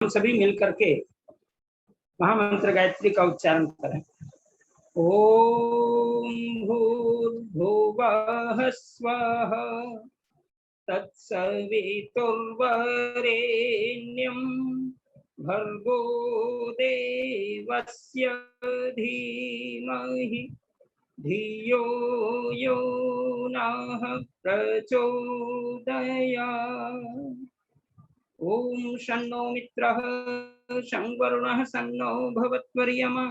हम सभी मिलकर के महामंत्र गायत्री का उच्चारण करें। ओम भूर्भुवः स्वः तत्सवितुर्वरेण्यं भर्गो देवस्य धीमहि धियो यो नः प्रचोदयात्। ओम शन्नो मित्रः शं वरुणः शन्नो भवत्वर्यमा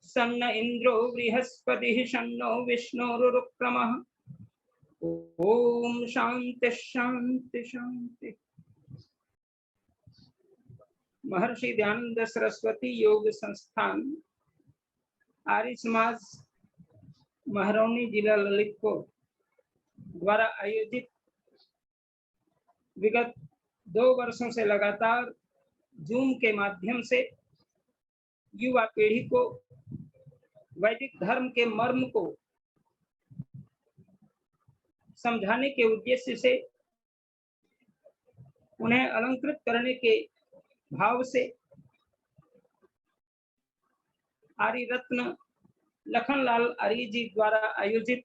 शन्न इंद्रो बृहस्पतिः शन्नो विष्णुरुक्रमः। ओम शांति शांति शांति। महर्षि दयानंद सरस्वती योग संस्थान आर्य समाज महरौनी जिला ललितपुर द्वारा आयोजित विगत 2 वर्षों से लगातार जूम के माध्यम से युवा पीढ़ी को वैदिक धर्म के मर्म को समझाने के उद्देश्य से उन्हें अलंकृत करने के भाव से आर्य रत्न लखनलाल आर्य जी द्वारा आयोजित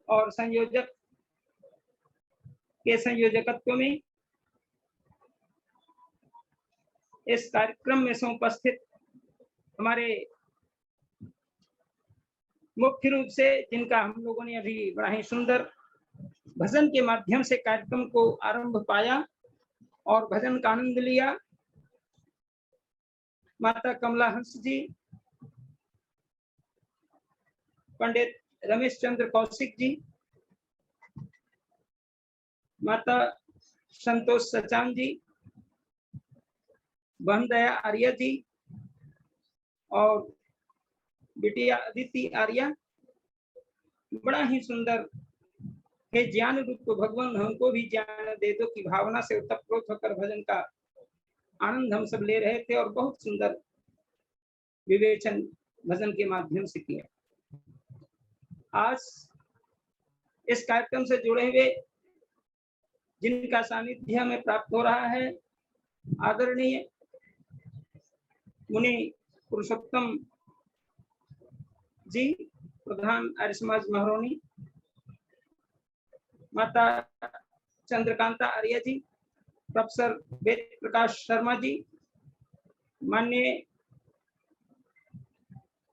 और संयोजक के संयोजकत्व में इस कार्यक्रम में उपस्थित हमारे मुख्य रूप से जिनका हम लोगों ने अभी बड़ा ही सुंदर भजन के माध्यम से कार्यक्रम को आरंभ पाया और भजन का आनंद लिया, माता कमला हंस जी, पंडित रमेश चंद्र कौशिक जी, माता संतोष सचान जी, बहन दया आर्य जी और बिटिया अदिति आर्य। बड़ा ही सुंदर हे ज्ञान रूप भगवान हमको भी ज्ञान दे दो की भावना से उत्प्रोत होकर भजन का आनंद हम सब ले रहे थे और बहुत सुंदर विवेचन भजन के माध्यम से किया। आज इस कार्यक्रम से जुड़े हुए जिनका सानिध्य हमें प्राप्त हो रहा है, आदरणीय मुनि पुरुषोत्तम जी, प्रधान आर्य समाज महरौनी, माता चंद्रकांता आर्य जी, प्रोफेसर वेद प्रकाश शर्मा जी, माननीय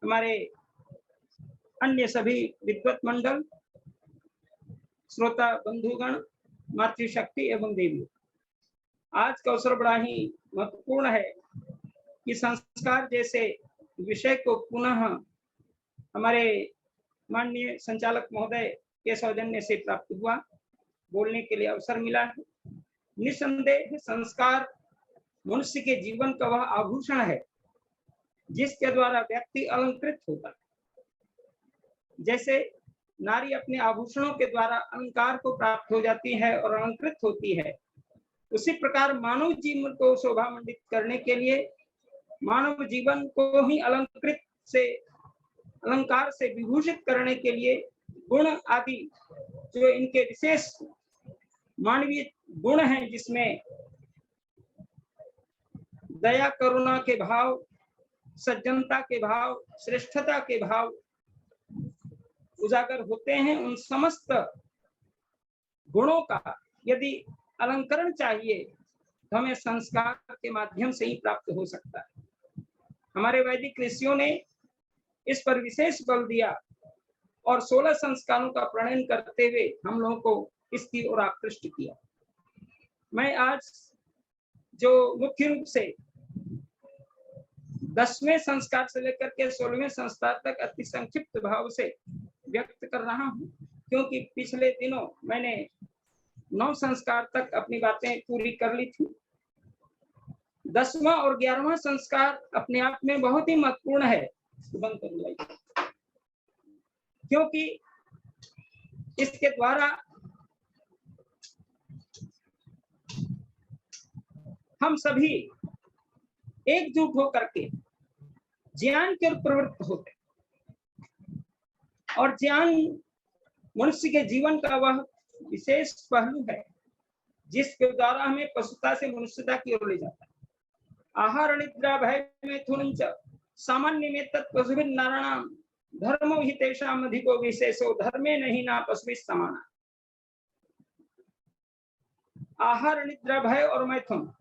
हमारे अन्य सभी विद्वत मंडल, श्रोता बंधुगण, मातृशक्ति एवं देवी। आज का अवसर बड़ा ही महत्वपूर्ण है कि संस्कार जैसे विषय को पुनः हमारे माननीय संचालक महोदय के सौजन्य से प्राप्त हुआ, बोलने के लिए अवसर मिला है। निसंदेह संस्कार मनुष्य के जीवन का वह आभूषण है जिसके द्वारा व्यक्ति अलंकृत होता है। जैसे नारी अपने आभूषणों के द्वारा अलंकार को प्राप्त हो जाती है और अलंकृत होती है, उसी प्रकार मानव जीवन को शोभामंडित करने के लिए मानव जीवन को ही अलंकार से विभूषित करने के लिए गुण आदि जो इनके विशेष मानवीय गुण हैं, जिसमें दया करुणा के भाव, सज्जनता के भाव, श्रेष्ठता के भाव उजागर होते हैं, उन समस्त गुणों का यदि अलंकरण चाहिए तो हमें संस्कार के माध्यम से ही प्राप्त हो सकता है। हमारे वैदिक ऋषियों ने इस पर विशेष बल दिया और 16 संस्कारों का प्रणयन करते हुए हम लोगों को इसकी ओर आकृष्ट किया। मैं आज जो मुख्य रूप से 10वें संस्कार से लेकर के 16वें संस्कार तक अति संक्षिप्त भाव से व्यक्त कर रहा हूं, क्योंकि पिछले दिनों मैंने 9 संस्कार तक अपनी बातें पूरी कर ली थी। 10वां और 11वां संस्कार अपने आप में बहुत ही महत्वपूर्ण है, क्योंकि इसके द्वारा हम सभी एकजुट होकर के ज्ञान की ओर प्रवृत्त होते, और ज्ञान मनुष्य के जीवन का वह विशेष पहलू है जिसके द्वारा हमें पशुता से मनुष्यता की ओर ले जाता है। आहार निद्रा भय मैथुन च सामान्य में तत्पशुभिः नराणाम धर्मो हि तेषाम् अधिको विशेषो धर्मे नहीं ना पशुभिः समाना। आहार निद्रा भय और मैथुन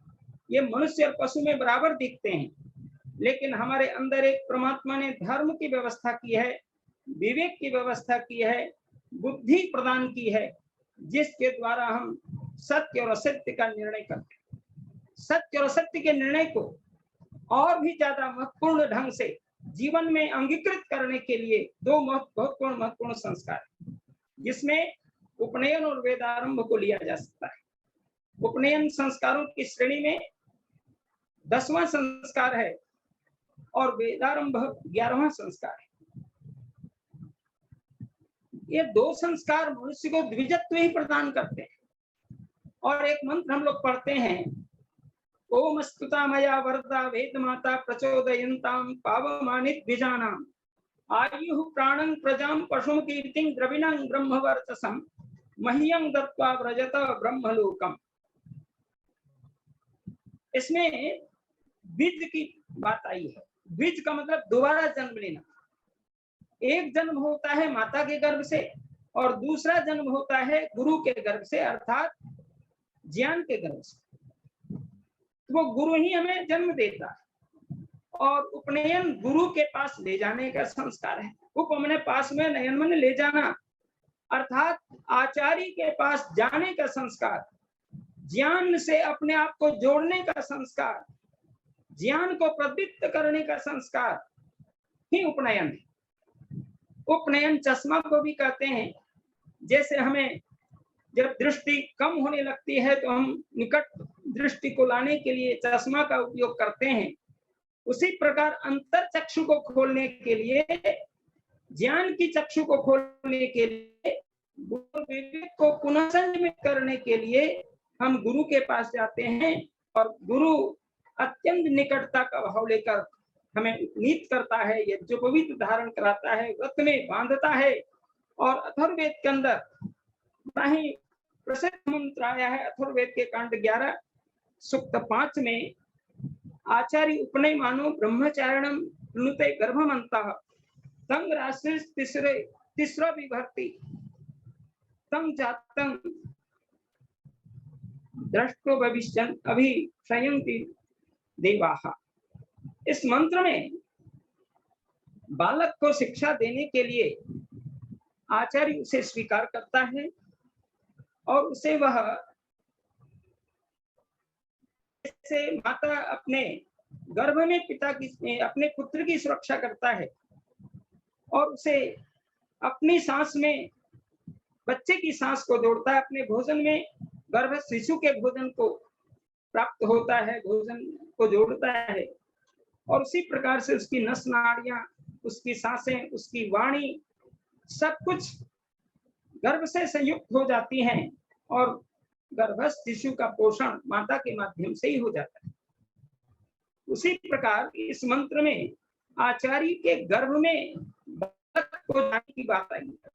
ये मनुष्य और पशु में बराबर दिखते हैं, लेकिन हमारे अंदर एक परमात्मा ने धर्म की व्यवस्था की है, विवेक की व्यवस्था की है, बुद्धि प्रदान की है, जिसके द्वारा हम सत्य और असत्य का निर्णय करते हैं। सत्य और असत्य के निर्णय को और भी ज्यादा महत्वपूर्ण ढंग से जीवन में अंगीकृत करने के लिए दो महत्वपूर्ण संस्कार, जिसमें उपनयन और वेदारंभ को लिया जा सकता है। उपनयन संस्कारों की श्रेणी में 10वां संस्कार है और वेदारंभ 11वां संस्कार है। ये दो संस्कार मनुष्य को द्विजत्व ही प्रदान करते हैं। और एक मंत्र हम लोग पढ़ते हैं, ओम स्तुता मया वरदा वेद माता प्रचोदयन्ताम पावमानित द्विजानाम आयु प्राणं प्रजाम पशुम कीर्तिं द्रविणं ब्रह्मवर्चसं मह्यं दत्त्वा व्रजत ब्रह्मलोकम। इसमें द्विज की बात आई है। द्विज का मतलब दोबारा जन्म लेना। एक जन्म होता है माता के गर्भ से और दूसरा जन्म होता है गुरु के गर्भ से, अर्थात ज्ञान के गर्भ से। तो वो गुरु ही हमें जन्म देता है और उपनयन गुरु के पास ले जाने का संस्कार है। उपमने पास में, नयन मन ले जाना, अर्थात आचार्य के पास जाने का संस्कार, ज्ञान से अपने आप को जोड़ने का संस्कार, ज्ञान को प्रदीप्त करने का संस्कार ही उपनयन है। उपनयन चश्मा को भी कहते हैं। जैसे हमें जब दृष्टि कम होने लगती है तो हम निकट दृष्टि को लाने के लिए चश्मा का उपयोग करते हैं, उसी प्रकार अंतर चक्षु को खोलने के लिए, ज्ञान की चक्षु को खोलने के लिए, विवेक को पुनः संयमित करने के लिए हम गुरु के पास जाते हैं और गुरु अत्यंत निकटता का भाव लेकर हमें उपनीत करता है, यज्ञोपवीत धारण कराता है, व्रत में बांधता है। और अथर्ववेद के अंदर बड़ा ही प्रसिद्ध मंत्र आया है। अथर्ववेद के कांड 11 सूक्त 5 में आचार्य उपनय मानो ब्रह्मचारिणम प्लुते गर्भमंतः तंग राशि तीसरा विभक्ति तंग जातंग दृष्टो भविष्यन् अभिशयन्ति देवाः। इस मंत्र में बालक को शिक्षा देने के लिए आचार्य उसे स्वीकार करता है और उसे वह जैसे माता अपने गर्भ में पिता की, अपने पुत्र की सुरक्षा करता है और उसे अपनी सांस में बच्चे की सांस को जोड़ता है, अपने भोजन में गर्भ शिशु के भोजन को प्राप्त होता है, भोजन को जोड़ता है। और उसी प्रकार से उसकी नस नाड़ियां, उसकी सांसें, उसकी वाणी, सब कुछ गर्भ से संयुक्त हो जाती हैं और गर्भस्थ शिशु का पोषण माता के माध्यम से ही हो जाता है। उसी प्रकार इस मंत्र में आचार्य के गर्भ में बालक को जाने की बात आई है।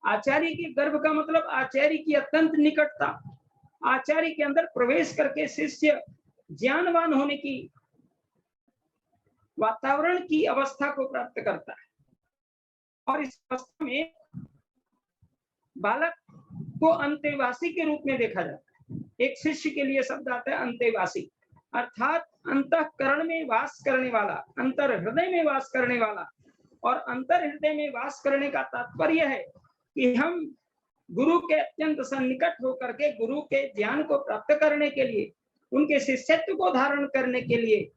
आचार्य के गर्भ का मतलब आचार्य की अत्यंत निकटता, आचार्य के अंदर प्रवेश करके शिष्य ज्ञानवान होने की वातावरण की अवस्था को प्राप्त करता है। और इस अवस्था में बालक को अंतेवासी के रूप में देखा जाता है। एक शिष्य के लिए शब्द आता है अंतेवासी, अर्थात अंतःकरण में वास करने वाला, अंतर हृदय में वास करने वाला। और अंतर हृदय में वास करने का तात्पर्य है कि हम गुरु के अत्यंत सन्निकट होकर के गुरु के ज्ञान को प्राप्त करने के लिए, उनके शिष्यत्व को धारण करने के लिए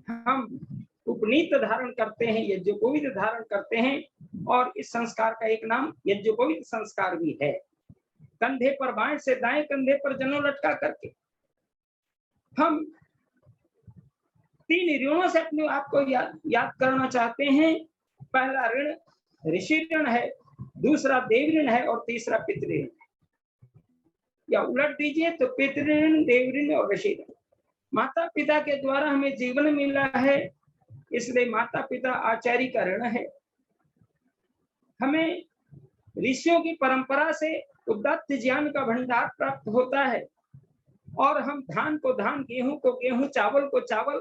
हम उपनीत धारण करते हैं, यज्ञोपवीत धारण करते हैं। और इस संस्कार का एक नाम यज्ञोपवीत संस्कार भी है। कंधे पर बाएं से दाएं कंधे पर जनेऊ लटका करके हम 3 ऋणों से अपने आप को याद करना चाहते हैं। पहला ऋण ऋषि ऋण है, दूसरा देव ऋण है और तीसरा पितृ ऋण। या उलट दीजिए तो पितृ ऋण, देव ऋण और ऋषि ऋण। माता पिता के द्वारा हमें जीवन मिला है, इसलिए माता पिता आचार्य का ऋण है। हमें ऋषियों की परंपरा से उदात्त ज्ञान का भंडार प्राप्त होता है, और हम धान को धान, गेहूं को गेहूं, चावल को चावल,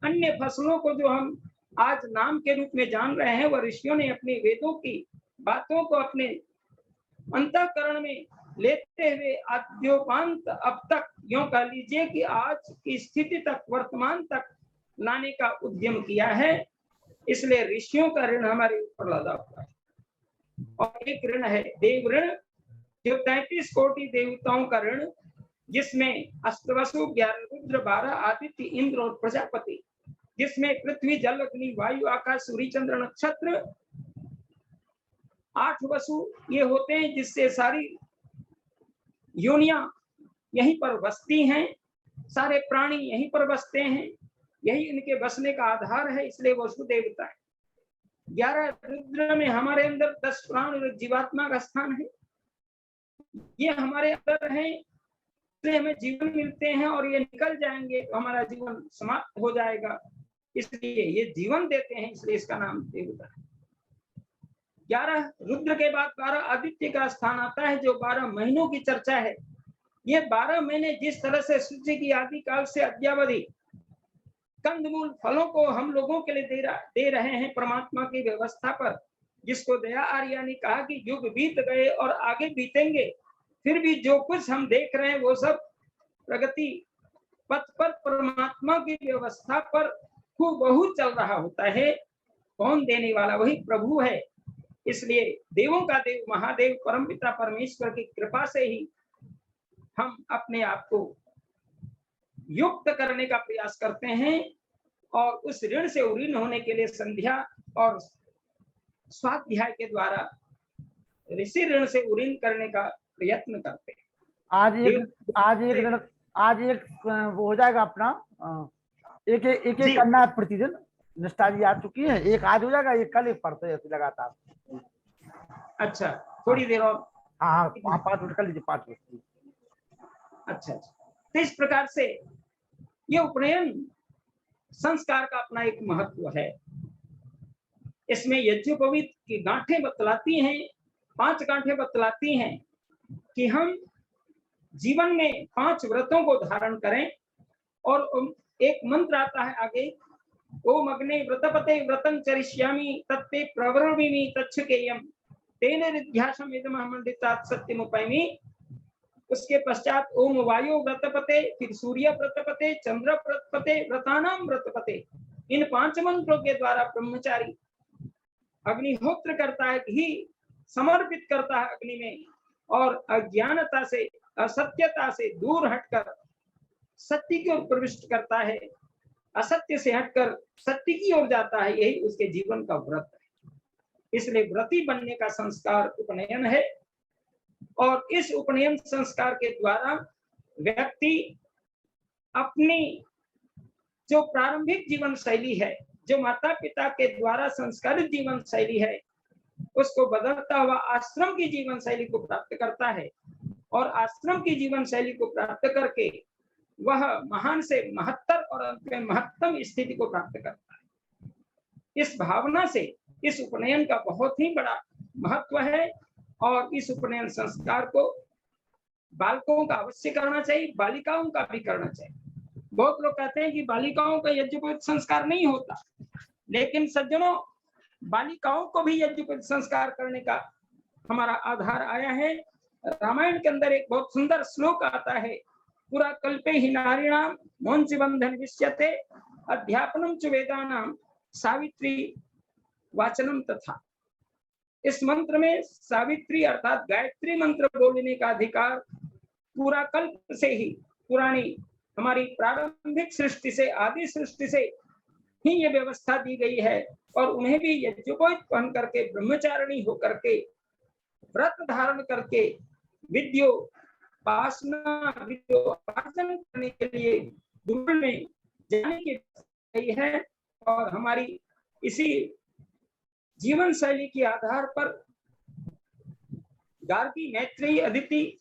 अन्य फसलों को जो हम आज नाम के रूप में जान रहे हैं, वह ऋषियों ने अपने वेदों की बातों को अपने अंतःकरण में लेते हुए आद्योपांत अब तक, यूं कह लीजिए कि आज की स्थिति तक, वर्तमान तक लाने का उद्यम किया है। इसलिए ऋषियों का ऋण हमारे ऊपर लदा हुआ है। और एक ऋण है देव ऋण, जो 33 कोटि देवताओं का ऋण, जिसमें अष्टवसु, 11 रुद्र, 12 आदित्य, इंद्र और प्रजापति, जिसमें पृथ्वी, जल, अग्नि, वायु, आकाश, सूर्य, चंद्र, नक्षत्र, 8 वसु ये होते हैं, जिससे सारी योनियां यहीं पर बसती हैं, सारे प्राणी यहीं पर बसते हैं, यही इनके बसने का आधार है, इसलिए वसु देवता है। 11 रुद्र में हमारे अंदर 10 प्राण और जीवात्मा का स्थान है। ये हमारे अंदर है, इसलिए हमें जीवन मिलते हैं, और ये निकल जाएंगे तो हमारा जीवन समाप्त हो जाएगा, इसलिए ये जीवन देते हैं, इसलिए इसका नाम देवता है। 11 रुद्र के बाद 12 आदित्य का स्थान आता है, जो 12 महीनों की चर्चा है। ये 12 महीने जिस तरह से सूर्य की आदि काल से अद्यावधि कंदमूल फलों को हम लोगों के लिए दे रहे हैं परमात्मा की व्यवस्था पर, जिसको दया आर्या ने कहा कि युग बीत गए और आगे बीतेंगे, फिर भी जो कुछ हम देख रहे हैं वो सब प्रगति पथ पर परमात्मा की व्यवस्था पर खूब बहुत चल रहा होता है। कौन देने वाला? वही प्रभु है। इसलिए देवों का देव महादेव परमपिता परमेश्वर की कृपा से ही हम अपने आप को युक्त करने का प्रयास करते हैं, और उस ऋण से उऋण होने के लिए संध्या और स्वाध्याय के द्वारा ऋषि ऋण से उऋण करने का प्रयत्न करते हैं। आज एक वो हो जाएगा अपना एक करना है प्रतिदिन। निष्ठा जी आ चुकी है, एक आज हो जाएगा, एक कल, एक परसों, ऐसे लगातार। अच्छा, थोड़ी देर और। हाँ 5 मिनट कर लीजिए, 5 मिनट। अच्छा, तो इस प्रकार से ये उपनयन संस्कार का अपना एक महत्व है। इसमें यज्ञोपवीत की गांठें बतलाती हैं, 5 गांठें बतलाती हैं कि हम जीवन में 5 व्रतों को धारण करें, और एक मंत्र आता है आगे, ओम अग्ने व्रतपते व्रतं चरिष्यामि तत्ते प्रवृणीमि तच्छकेयम तेन रिध्यासम इदमहं मंडितात् सत्यमुपैमि। उसके पश्चात ओम वायु व्रतपते, फिर सूर्य व्रतपते, चंद्र व्रतपते, व्रतानाम व्रतपते। इन 5 मंत्रों के द्वारा ब्रह्मचारी अग्निहोत्र करता है, घी समर्पित करता है अग्नि में, और अज्ञानता से, असत्यता से दूर हटकर सत्य की ओर प्रविष्ट करता है, असत्य से हटकर सत्य की ओर जाता है। यही उसके जीवन का व्रत है। इसलिए व्रती बनने का संस्कार उपनयन है, और इस उपनयन संस्कार के द्वारा व्यक्ति अपनी जो प्रारंभिक जीवन शैली है, जो माता पिता के द्वारा संस्कारित जीवन शैली है, उसको बदलता हुआ आश्रम की जीवन शैली को प्राप्त करता है, और आश्रम की जीवन शैली को प्राप्त करके वह महान से महत्तर और अंत में महत्तम स्थिति को प्राप्त करता है। इस भावना से इस उपनयन का बहुत ही बड़ा महत्व है, और इस उपनयन संस्कार को बालकों का अवश्य करना चाहिए, बालिकाओं का भी करना चाहिए। बहुत लोग कहते हैं कि बालिकाओं का यज्ञोपवीत संस्कार नहीं होता, लेकिन सज्जनों, बालिकाओं को भी यज्ञोपवीत संस्कार करने का हमारा आधार आया है। रामायण के अंदर एक बहुत सुंदर श्लोक आता है, पुरा कल्पे हि नारीणाम मोंच बंधन विष्यते अध्यापनम च वेदानाम सावित्री वाचनम तथा। इस मंत्र में सावित्री अर्थात गायत्री मंत्र बोलने का अधिकार पूरा कल्प से ही, पुरानी हमारी प्रारंभिक सृष्टि से, आदि सृष्टि से ही ये व्यवस्था दी गई है, और उन्हें भी यज्ञोपवीत पहन करके, ब्रह्मचारिणी होकर के, व्रत धारण करके विद्योपार्जन करने के लिए गुरुकुल में जाने की है। और हमारी इसी जीवन शैली के आधार पर गार्गी, मैत्रेयी, अदिति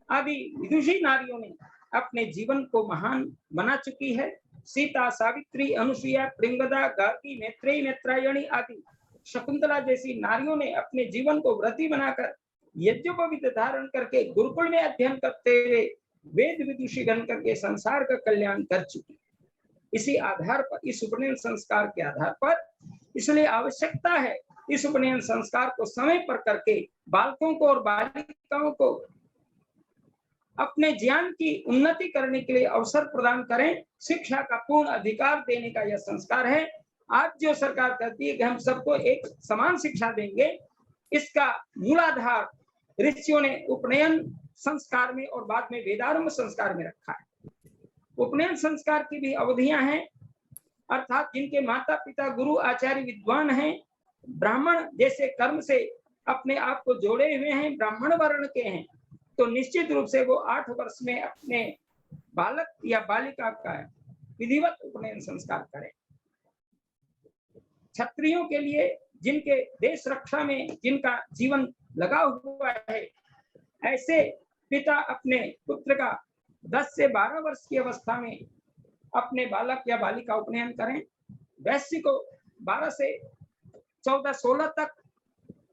आदि विदुषी नारियों ने अपने जीवन को महान बना चुकी है। सीता, सावित्री, अनुसुईया, प्रिंगदा, गार्गी, मैत्रेयी, मैत्रायणी आदि शकुंतला जैसी नारियों ने अपने जीवन को व्रती बनाकर यज्ञोपवीत धारण करके गुरुकुल में अध्ययन करते हुए वेद विदुषी गण करके संसार का कल्याण कर चुकी। इसी आधार पर, इस उपनयन संस्कार के आधार पर, इसलिए आवश्यकता है इस उपनयन संस्कार को समय पर करके बालकों को और बालिकाओं को अपने ज्ञान की उन्नति करने के लिए अवसर प्रदान करें। शिक्षा का पूर्ण अधिकार देने का यह संस्कार है। आज जो सरकार कहती है कि हम सबको एक समान शिक्षा देंगे, इसका मूलाधार ऋषियों ने उपनयन संस्कार में और बाद में वेदारंभ संस्कार में रखा है। उपनयन संस्कार की भी अवधियां हैं, अर्थात जिनके माता पिता गुरु आचार्य विद्वान हैं, ब्राह्मण जैसे कर्म से अपने आप को जोड़े हुए हैं, ब्राह्मण वर्ण के हैं, तो निश्चित रूप से वो 8 वर्ष में अपने बालक या बालिका का विधिवत उपनयन संस्कार करें। क्षत्रियों के लिए, जिनके देश रक्षा में जिनका जीवन लगा हुआ है, ऐसे पिता अपने पुत्र का 10 से 12 वर्ष की अवस्था में अपने बालक या बालिका उपनयन करें। वैश्य को 12 से 14-16 तक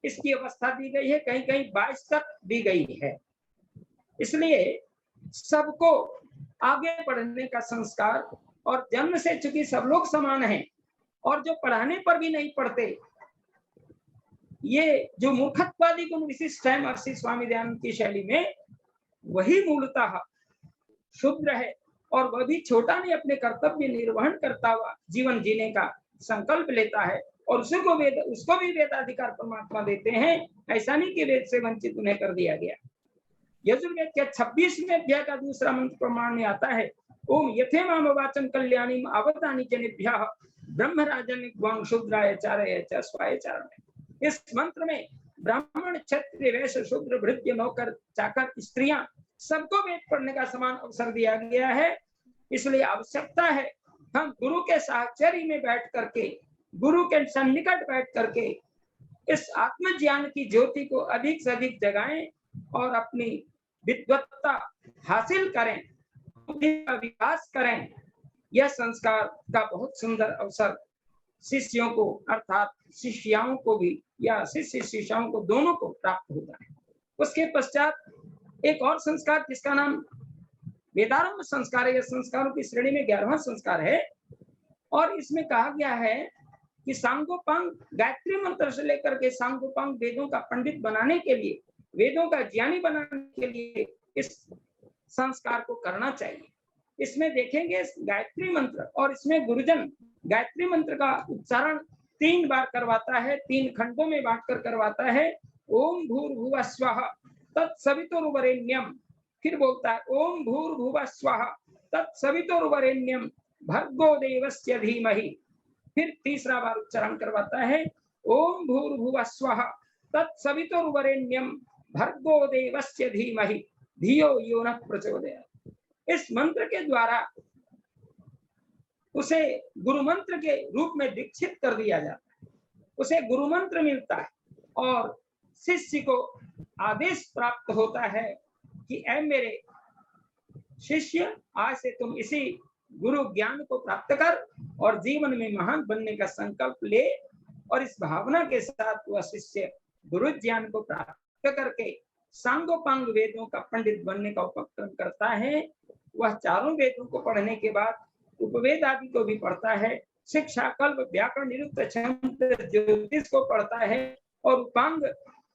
इसकी अवस्था दी गई है, कहीं कहीं 22 तक दी गई है। इसलिए सबको आगे बढ़ने का संस्कार, और जन्म से चूंकि सब लोग समान हैं और जो पढ़ाने पर भी नहीं पढ़ते, ये जो मूर्खत्वादी गुण विशिष्ट है महर्षि स्वामी दयानंद की शैली में, वही मूलतः शूद्र है, और वह भी छोटा नहीं अपने कर्तव्य निर्वहन करता हुआ जीवन जीने का संकल्प लेता है, और उसको भी वेदाधिकार परमात्मा देते हैं। ऐसा नहीं कि वेद से वंचित उन्हें कर दिया गया। यजुर्वेद के 26वें अध्याय का दूसरा मंत्र प्रमाण में आता है, ओम यथे माम वाचन कल्याणी आवतानि जनेभ्यः ब्रह्मराजन ग्वां शूद्राय चारय च स्वाय चारण। इस मंत्र में ब्राह्मण, क्षत्रिय, वैश्य, शूद्र, भृत्य, नौकर, चाकर, स्त्रियां सबको वेद पढ़ने का समान अवसर दिया गया है। इसलिए आवश्यकता है हम गुरु के साहचर्य में बैठ करके, गुरु के सन्निकट बैठ करके इस आत्मज्ञान की ज्योति को अधिक से अधिक जगाएं और अपनी विद्वत्ता हासिल करें, का विकास करें। यह संस्कार का बहुत सुंदर अवसर शिष्यों को, अर्थात शिष्याओं को भी, या शिष्य शिष्याओं को दोनों को प्राप्त होता है। उसके पश्चात एक और संस्कार जिसका नाम वेदारंभ संस्कार है, यह संस्कारों की श्रेणी में 11वां संस्कार है, और इसमें कहा गया है कि सांगोपांग, गायत्री मंत्र से लेकर के सांगोपांग वेदों का पंडित बनाने के लिए, वेदों का ज्ञानी बनाने के लिए इस संस्कार को करना चाहिए। इसमें देखेंगे गायत्री मंत्र, और इसमें गुरुजन गायत्री मंत्र का उच्चारण 3 बार करवाता है, 3 खंडों में बांटकर करवाता है। ओम भूर्भुवः स्वः तत्सवितुर्वरेण्यम, फिर बोलता है ओम भूर्भुवः स्वः तत्सवितुर्वरेण्यम भर्गो देवस्य धीमहि, फिर तीसरा बार उच्चारण करवाता है ओम भूर्भुवः स्वः तत्सवितुर्वरेण्यम भर्गो देवस्य धीमहि धियो यो नः प्रचोदयात्। इस मंत्र के द्वारा उसे गुरु मंत्र के रूप में दीक्षित कर दिया जाता है, उसे गुरु मंत्र मिलता है, और शिष्य को आदेश प्राप्त होता है कि ऐ मेरे शिष्य, आज से तुम इसी गुरु ज्ञान को प्राप्त कर और जीवन में महान बनने का संकल्प ले। और इस भावना के साथ वह शिष्य गुरु ज्ञान को प्राप्त करके सांगोपांग वेदों का पंडित बनने का उपक्रम करता है। वह चारों वेदों को पढ़ने के बाद उपवेद आदि को भी पढ़ता है, शिक्षा, कल्प, व्याकरण, निरुक्त, छंद, ज्योतिष को पढ़ता है, और उपांग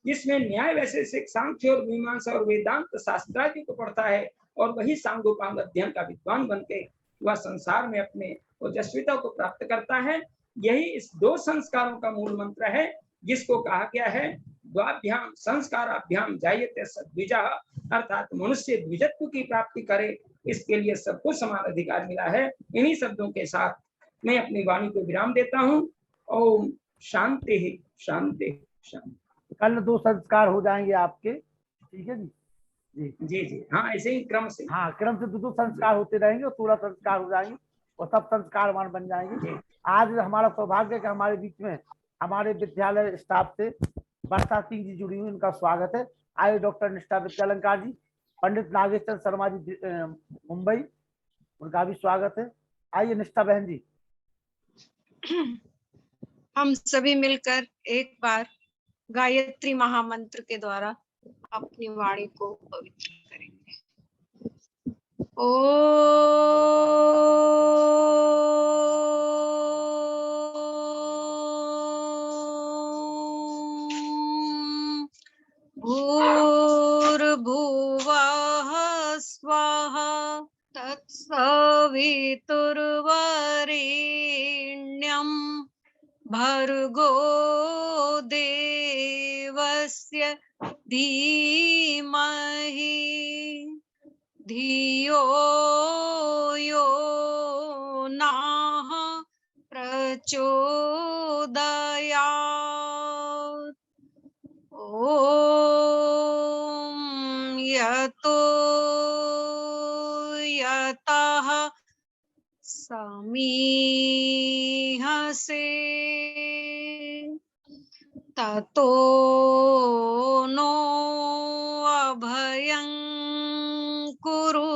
जिसमें न्याय, वैशेषिक, सांख्य और मीमांसा और वेदांत शास्त्र आदि को पढ़ता है, और वही सांगोपांग अध्ययन का विद्वान बनके वह संसार में अपने ओजस्विता को प्राप्त करता है। यही इस 2 संस्कारों का मूल मंत्र है, जिसको कहा गया है द्वाभ्याम संस्काराभ्याम जायते सद्विजः, अर्थात मनुष्य द्विजत्व की प्राप्ति करे, इसके लिए सबको समान अधिकार मिला है। इन्हीं शब्दों के साथ मैं अपनी वाणी को विराम देता हूँ। ओम शांति शांति शांति। कल 2 संस्कार हो जाएंगे आपके, ठीक है जी? जी जी जी, हाँ, ऐसे ही क्रम से, हाँ, क्रम से 2 संस्कार होते रहेंगे और 16 संस्कार हो जाएंगे और सब संस्कारवान बन जाएंगे। आज हमारा सौभाग्य है कि हमारे बीच में हमारे विद्यालय स्टाफ से वर्षा सिंह जी जुड़ी हुई, उनका स्वागत है। आइए डॉक्टर निष्ठा विद्यालंकार जी, पंडित नागेश्वर शर्मा जी मुंबई, उनका भी स्वागत है। आइए निष्ठा बहन जी। हम सभी मिलकर एक बार गायत्री महामंत्र के द्वारा अपनी वाणी को पवित्र करेंगे। ॐ भूर्भुवः स्वः तत्सवितुर्वरेण्यं भर्गो देवस्य धीमहि धियो यो नः प्रचोदयात्। ॐ यतो यतः समीहसे ततो नो अभयं कुरु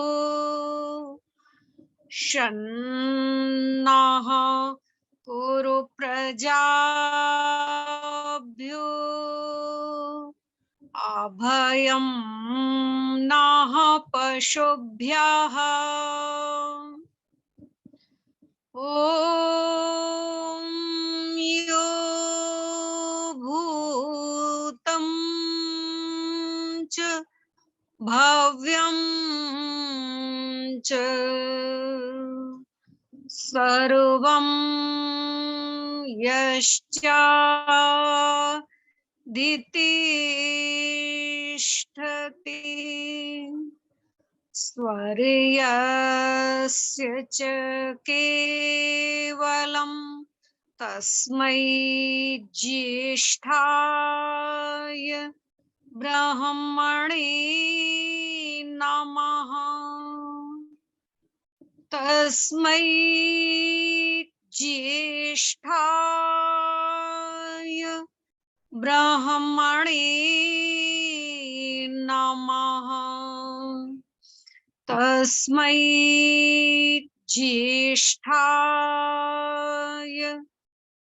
शन्नः कुरु प्रजाभ्यो अभयं नः पशुभ्यः। ॐ यो भूतं च भव्यं च सर्वं यश्चादितिष्ठति स्वर्यस्य च केवलं तस्मै ज्येष्ठाय ब्रह्मणे नमः। तस्मै ज्येष्ठाय ब्रह्मणे नमः। तस्मै ज्येष्ठाय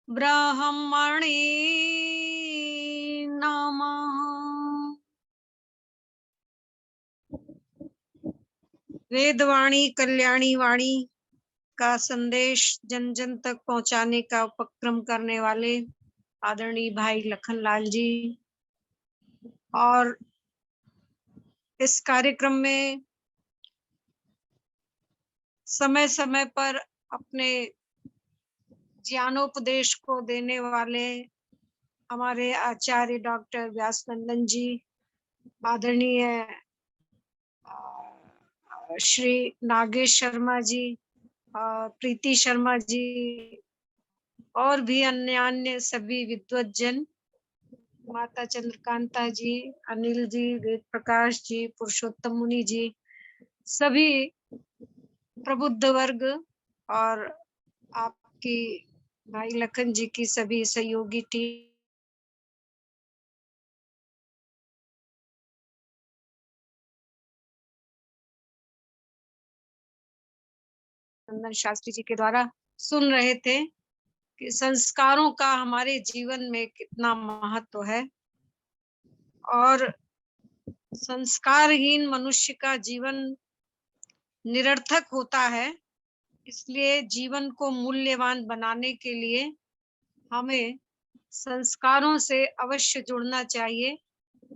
ब्रह्मणे नमः। वेदवाणी कल्याणी वाणी का संदेश जन जन तक पहुंचाने का उपक्रम करने वाले आदरणीय भाई लखनलाल जी और इस कार्यक्रम में समय समय पर अपने ज्ञानोपदेश को देने वाले हमारे आचार्य डॉक्टर व्यासनंदन जी, आदरणीय श्री नागेश शर्मा जी, प्रीति शर्मा जी और भी अन्य सभी विद्वत जन, माता चंद्रकांता जी, अनिल जी, वेद प्रकाश जी, पुरुषोत्तम मुनि जी, सभी प्रबुद्ध वर्ग और आपकी भाई लखन जी की सभी सहयोगी टीम, नंदन शास्त्री जी के द्वारा सुन रहे थे कि संस्कारों का हमारे जीवन में कितना महत्व है और संस्कारहीन मनुष्य का जीवन निरर्थक होता है। इसलिए जीवन को मूल्यवान बनाने के लिए हमें संस्कारों से अवश्य जुड़ना चाहिए,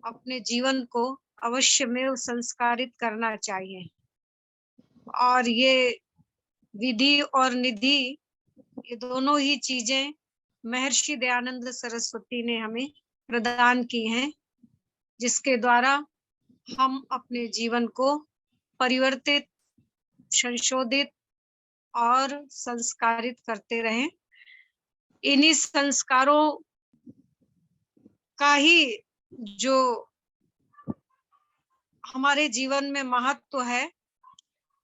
अपने जीवन को अवश्य में संस्कारित करना चाहिए। और ये विधि और निधि, ये दोनों ही चीजें महर्षि दयानंद सरस्वती ने हमें प्रदान की हैं, जिसके द्वारा हम अपने जीवन को परिवर्तित, संशोधित और संस्कारित करते रहें। इन्हीं संस्कारों का ही जो हमारे जीवन में महत्व है,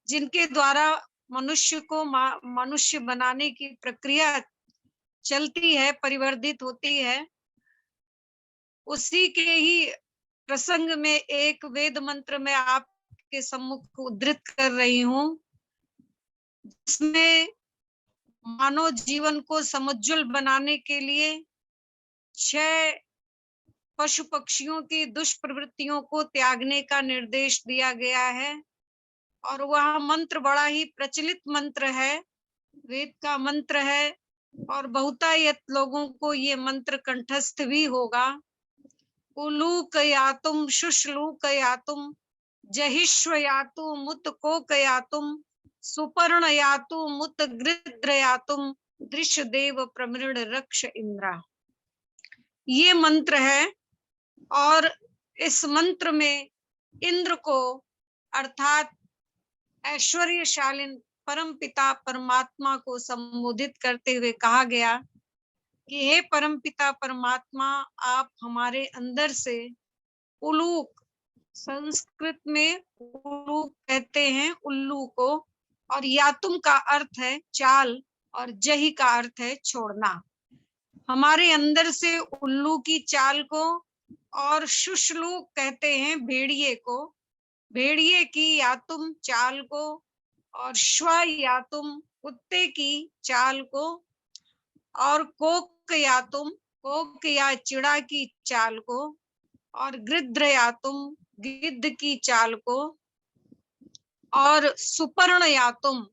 जिनके द्वारा मनुष्य को मनुष्य बनाने की प्रक्रिया चलती है, परिवर्तित होती है, उसी के ही प्रसंग में एक वेद मंत्र में आपके सम्मुख उद्धृत कर रही हूं, जिसमें मानव जीवन को समुज्ज्वल बनाने के लिए 6 पशु पक्षियों की दुष्प्रवृत्तियों को त्यागने का निर्देश दिया गया है और वह मंत्र बड़ा ही प्रचलित मंत्र है, वेद का मंत्र है और बहुतायत लोगों को ये मंत्र कंठस्थ भी होगा। उलूकयातुम शुश्लूकयातुम जहिष्वयातु मुत कोकयातुम सुपर्णयातु मुत गृध्रयातुम दृश्य देव प्रमृण रक्ष इंद्रा। ये मंत्र है और इस मंत्र में इंद्र को अर्थात ऐश्वर्यशालीन परम पिता परमात्मा को संबोधित करते हुए कहा गया कि हे परम पिता परमात्मा, आप हमारे अंदर से उलूक, संस्कृत में उलूक कहते हैं उल्लू को, और यातुम का अर्थ है चाल और जही का अर्थ है छोड़ना, हमारे अंदर से उल्लू की चाल को, और शुश्लूक कहते हैं भेड़िए को, भेड़िए की यातुम चाल को, और श्व यातुम कुत्ते की चाल को, और कोक यातुम कोक या चिड़ा की चाल को, और गृध्र यातुम गिद्ध की चाल को, और सुपर्ण यातुम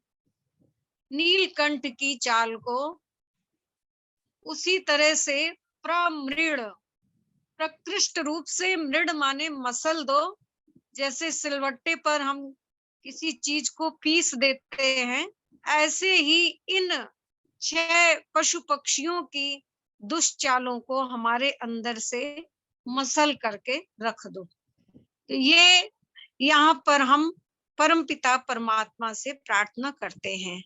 नीलकंठ की चाल को। उसी तरह से प्रमृण, प्रकृष्ट रूप से, मृड माने मसल दो, जैसे सिलवट्टे पर हम किसी चीज को पीस देते हैं, ऐसे ही इन 6 पशु पक्षियों की दुष्चालों को हमारे अंदर से मसल करके रख दो। तो ये यहाँ पर हम परमपिता परमात्मा से प्रार्थना करते हैं,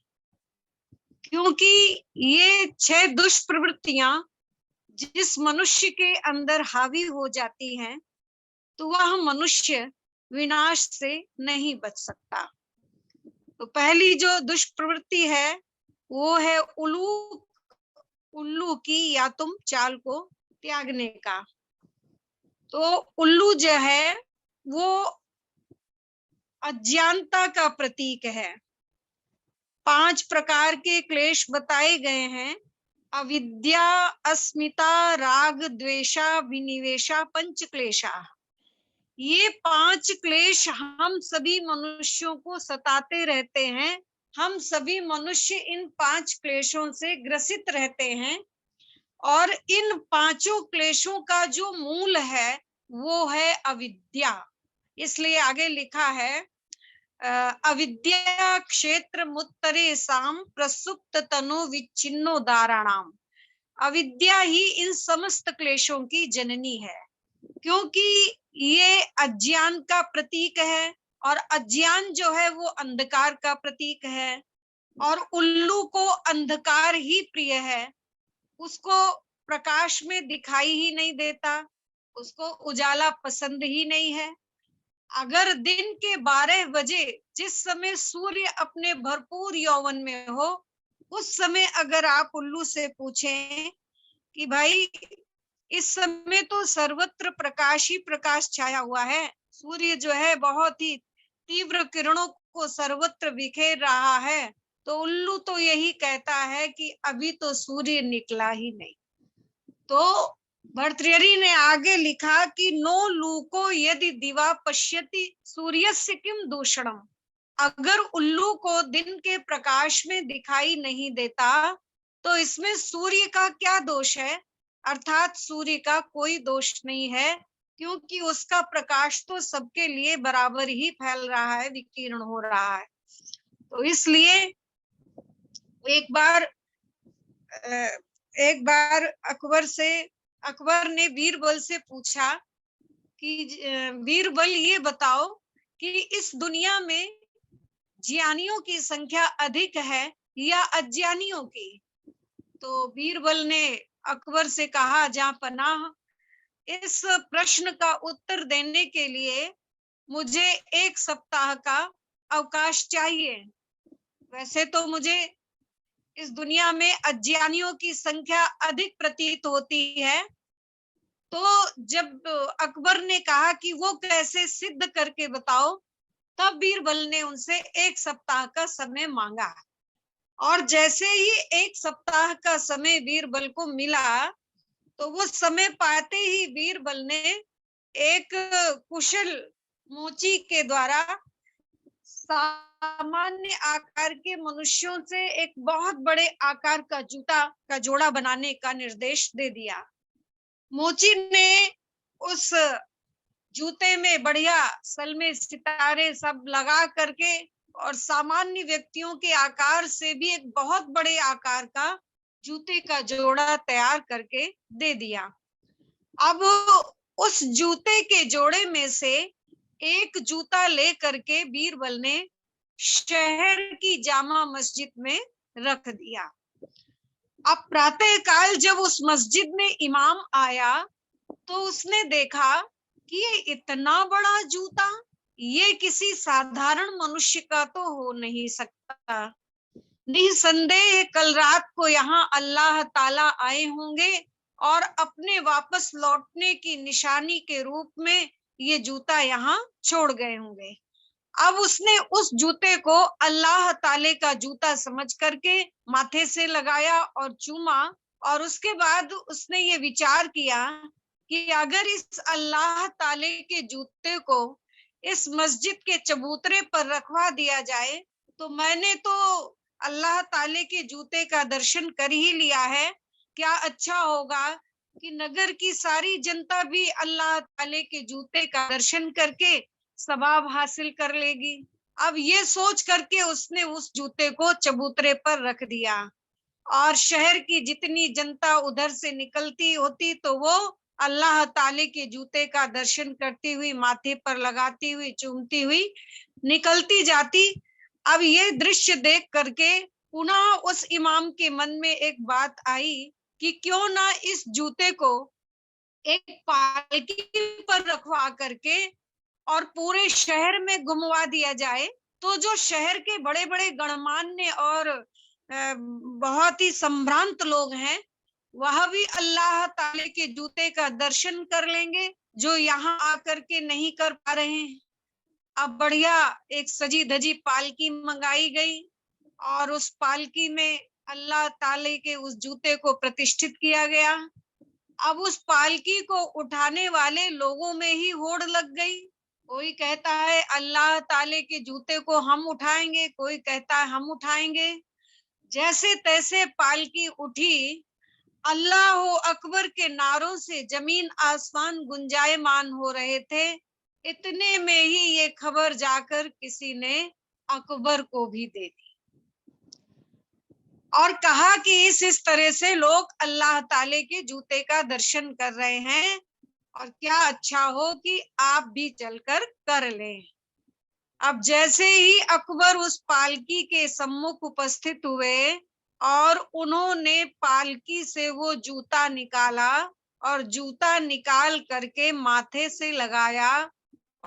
क्योंकि ये 6 दुष्प्रवृत्तियां जिस मनुष्य के अंदर हावी हो जाती हैं तो वह मनुष्य विनाश से नहीं बच सकता। तो पहली जो दुष्प्रवृत्ति है वो है उल्लू की यातुम चाल को त्यागने का। तो उल्लू जो है वो अज्ञानता का प्रतीक है। 5 प्रकार के क्लेश बताए गए हैं, अविद्या, अस्मिता, राग, द्वेषा, विनिवेशा, पंच क्लेशा। ये 5 क्लेश हम सभी मनुष्यों को सताते रहते हैं। हम सभी मनुष्य इन 5 क्लेशों से ग्रसित रहते हैं, और इन 5 क्लेशों का जो मूल है वो है अविद्या। इसलिए आगे लिखा है अविद्या क्षेत्र मुत्तरे साम प्रसुप्त तनु विच्छिन्नो दाराणाम। अविद्या ही इन समस्त क्लेशों की जननी है, क्योंकि ये अज्ञान का प्रतीक है, और अज्ञान जो है वो अंधकार का प्रतीक है, और उल्लू को अंधकार ही प्रिय है, उसको प्रकाश में दिखाई ही नहीं देता, उसको उजाला पसंद ही नहीं है। अगर दिन के 12 बजे जिस समय सूर्य अपने भरपूर यौवन में हो, उस समय अगर आप उल्लू से पूछें कि भाई इस समय तो सर्वत्र प्रकाश ही प्रकाश छाया हुआ है, सूर्य जो है बहुत ही तीव्र किरणों को सर्वत्र बिखेर रहा है, तो उल्लू तो यही कहता है कि अभी तो सूर्य निकला ही नहीं। तो भर्तृहरि ने आगे लिखा कि नो लूको यदि दिवा पश्यति सूर्यस्य किम दूषणम। अगर उल्लू को दिन के प्रकाश में दिखाई नहीं देता तो इसमें सूर्य का क्या दोष है, अर्थात सूर्य का कोई दोष नहीं है, क्योंकि उसका प्रकाश तो सबके लिए बराबर ही फैल रहा है, विकीर्ण हो रहा है। तो इसलिए एक बार अकबर ने बीरबल से पूछा कि बीरबल ये बताओ कि इस दुनिया में ज्ञानियों की संख्या अधिक है या अज्ञानियों की। तो बीरबल ने अकबर से कहा, जहां पनाह, इस प्रश्न का उत्तर देने के लिए मुझे 1 सप्ताह का अवकाश चाहिए। वैसे तो मुझे इस दुनिया में अज्ञानियों की संख्या अधिक प्रतीत होती है। तो जब अकबर ने कहा कि वो कैसे सिद्ध करके बताओ, तब बीरबल ने उनसे 1 सप्ताह का समय मांगा, और जैसे ही 1 सप्ताह का समय बीरबल को मिला तो वो समय पाते ही बीरबल ने एक कुशल मोची के द्वारा सामान्य आकार के मनुष्यों से एक बहुत बड़े आकार का जूता का जोड़ा बनाने का निर्देश दे दिया। मोची ने उस जूते में बढ़िया सलमे सितारे सब लगा करके और सामान्य व्यक्तियों के आकार से भी एक बहुत बड़े आकार का जूते का जोड़ा तैयार करके दे दिया। अब उस जूते के जोड़े में से एक जूता ले करके बीरबल ने शहर की जामा मस्जिद में रख दिया। अब प्रातः काल जब उस मस्जिद में इमाम आया तो उसने देखा कि ये इतना बड़ा जूता, ये किसी साधारण मनुष्य का तो हो नहीं सकता। निसंदेह कल रात को यहाँ अल्लाह ताला आए होंगे और अपने वापस लौटने की निशानी के रूप में ये जूता यहाँ छोड़ गए होंगे। अब उसने उस जूते को अल्लाह ताले का जूता समझ करके माथे से लगाया और चूमा, और उसके बाद उसने ये विचार किया कि अगर इस अल्लाह ताले के जूते को इस मस्जिद के चबूतरे पर रखवा दिया जाए तो मैंने तो अल्लाह ताले के जूते का दर्शन कर ही लिया है, क्या अच्छा होगा कि नगर की सारी जनता भी अल्लाह ताले के जूते का दर्शन करके सवाब हासिल कर लेगी। अब ये सोच करके उसने उस जूते को चबूतरे पर रख दिया और शहर की जितनी जनता उधर से निकलती होती तो वो अल्लाह ताले के जूते का दर्शन करती हुई, माथे पर लगाती हुई, चूमती हुई निकलती जाती। अब ये दृश्य देख करके पुनः उस इमाम के मन में एक बात आई कि क्यों ना इस जूते को एक पालकी पर रखवा करके और पूरे शहर में घुमवा दिया जाए, तो जो शहर के बड़े बड़े गणमान्य और बहुत ही संभ्रांत लोग हैं वह भी अल्लाह ताले के जूते का दर्शन कर लेंगे जो यहाँ आकर के नहीं कर पा रहे हैं। अब बढ़िया एक सजी धजी पालकी मंगाई गई और उस पालकी में अल्लाह ताले के उस जूते को प्रतिष्ठित किया गया। अब उस पालकी को उठाने वाले लोगों में ही होड़ लग गई। कोई कहता है अल्लाह ताले के जूते को हम उठाएंगे, कोई कहता है हम उठाएंगे। जैसे तैसे पालकी उठी, अल्लाह अकबर के नारों से जमीन आसमान गुंजायमान हो रहे थे। इतने में ही ये खबर जाकर किसी ने अकबर को भी दे दी और कहा कि इस तरह से लोग अल्लाह ताले के जूते का दर्शन कर रहे हैं और क्या अच्छा हो कि आप भी चलकर कर लें। अब जैसे ही अकबर उस पालकी के सम्मुख उपस्थित हुए और उन्होंने पालकी से वो जूता निकाला और जूता निकाल करके माथे से लगाया,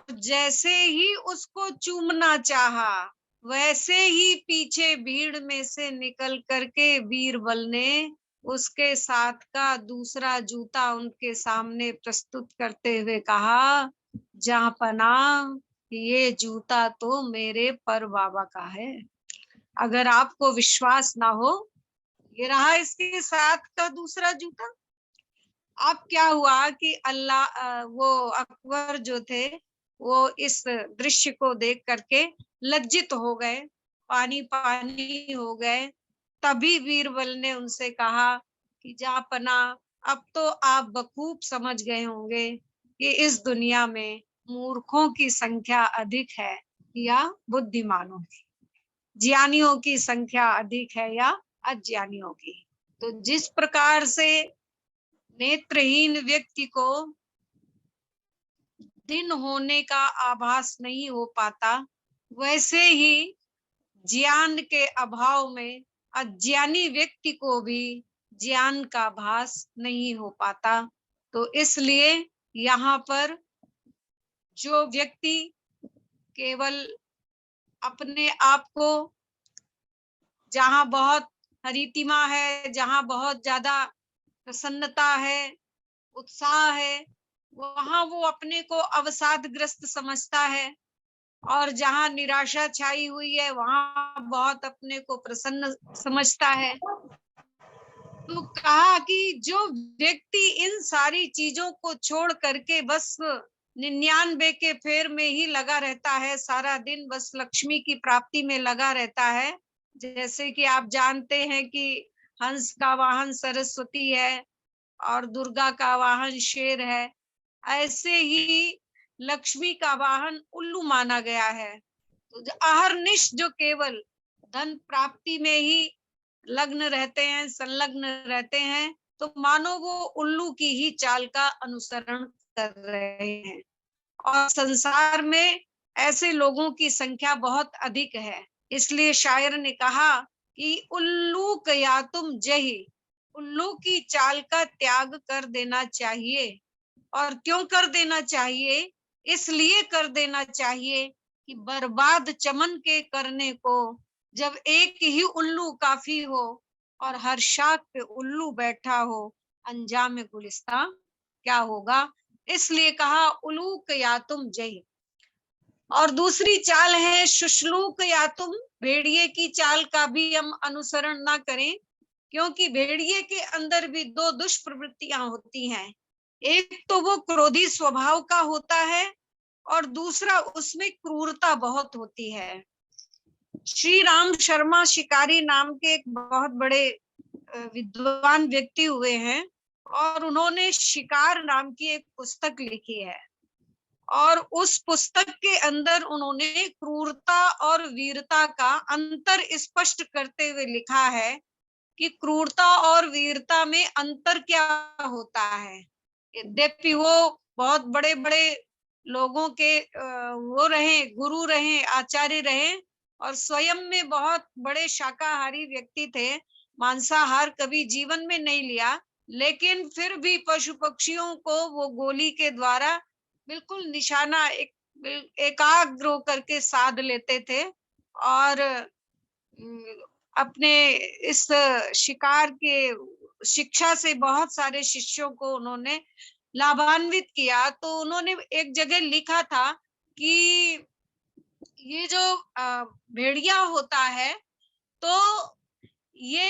जैसे ही उसको चूमना चाहा वैसे ही पीछे भीड़ में से निकल करके बीरबल ने उसके साथ का दूसरा जूता उनके सामने प्रस्तुत करते हुए कहा, जहाँपना ये जूता तो मेरे पर बाबा का है। अगर आपको विश्वास ना हो, ये रहा इसके साथ का दूसरा जूता। अब क्या हुआ कि वो अकबर जो थे वो इस दृश्य को देख करके लज्जित हो गए, पानी पानी हो गए। तभी बीरबल ने उनसे कहा कि जहाँपना अब तो आप बखूब समझ गए होंगे कि इस दुनिया में मूर्खों की संख्या अधिक है या बुद्धिमानों की, ज्ञानियों की संख्या अधिक है या अज्ञानियों की। तो जिस प्रकार से नेत्रहीन व्यक्ति को दिन होने का आभास नहीं हो पाता, वैसे ही ज्ञान के अभाव में अज्ञानी व्यक्ति को भी ज्ञान का आभास नहीं हो पाता। तो इसलिए यहाँ पर जो व्यक्ति केवल अपने आप को, जहाँ बहुत हरितिमा है, जहाँ बहुत ज्यादा प्रसन्नता है, उत्साह है, वहां वो अपने को अवसादग्रस्त समझता है, और जहाँ निराशा छाई हुई है वहां बहुत अपने को प्रसन्न समझता है। तो कहा कि जो व्यक्ति इन सारी चीजों को छोड़ करके बस 99 के फेर में ही लगा रहता है, सारा दिन बस लक्ष्मी की प्राप्ति में लगा रहता है। जैसे कि आप जानते हैं कि हंस का वाहन सरस्वती है और दुर्गा का वाहन शेर है, ऐसे ही लक्ष्मी का वाहन उल्लू माना गया है। तो अहरनिश जो केवल धन प्राप्ति में ही लग्न रहते हैं, संलग्न रहते हैं, तो मानो वो उल्लू की ही चाल का अनुसरण कर रहे हैं। और संसार में ऐसे लोगों की संख्या बहुत अधिक है। इसलिए शायर ने कहा कि उल्लू कया तुम जही, उल्लू की चाल का त्याग कर देना चाहिए। और क्यों कर देना चाहिए? इसलिए कर देना चाहिए कि बर्बाद चमन के करने को जब एक ही उल्लू काफी हो, और हर शाख पे उल्लू बैठा हो, अंजाम गुलिस्तां क्या होगा। इसलिए कहा उलूक या तुम जय। और दूसरी चाल है शुश्लूक या तुम, भेड़िए की चाल का भी हम अनुसरण ना करें, क्योंकि भेड़िए के अंदर भी दो दुष्प्रवृत्तियां होती हैं। एक तो वो क्रोधी स्वभाव का होता है और दूसरा उसमें क्रूरता बहुत होती है। श्री राम शर्मा शिकारी नाम के एक बहुत बड़े विद्वान व्यक्ति हुए हैं और उन्होंने शिकार नाम की एक पुस्तक लिखी है। और उस पुस्तक के अंदर उन्होंने क्रूरता और वीरता का अंतर स्पष्ट करते हुए लिखा है कि क्रूरता और वीरता में अंतर क्या होता है। यद्यपि वो बहुत बड़े बड़े लोगों के वो रहे, गुरु रहे, आचार्य रहे, और स्वयं में बहुत बड़े शाकाहारी व्यक्ति थे, मांसाहार कभी जीवन में नहीं लिया, लेकिन फिर भी पशु पक्षियों को वो गोली के द्वारा बिल्कुल निशाना एकाग्र होकर के साध लेते थे। और अपने इस शिकार के शिक्षा से बहुत सारे शिष्यों को उन्होंने लाभान्वित किया। तो उन्होंने एक जगह लिखा था कि ये जो भेड़िया होता है, तो ये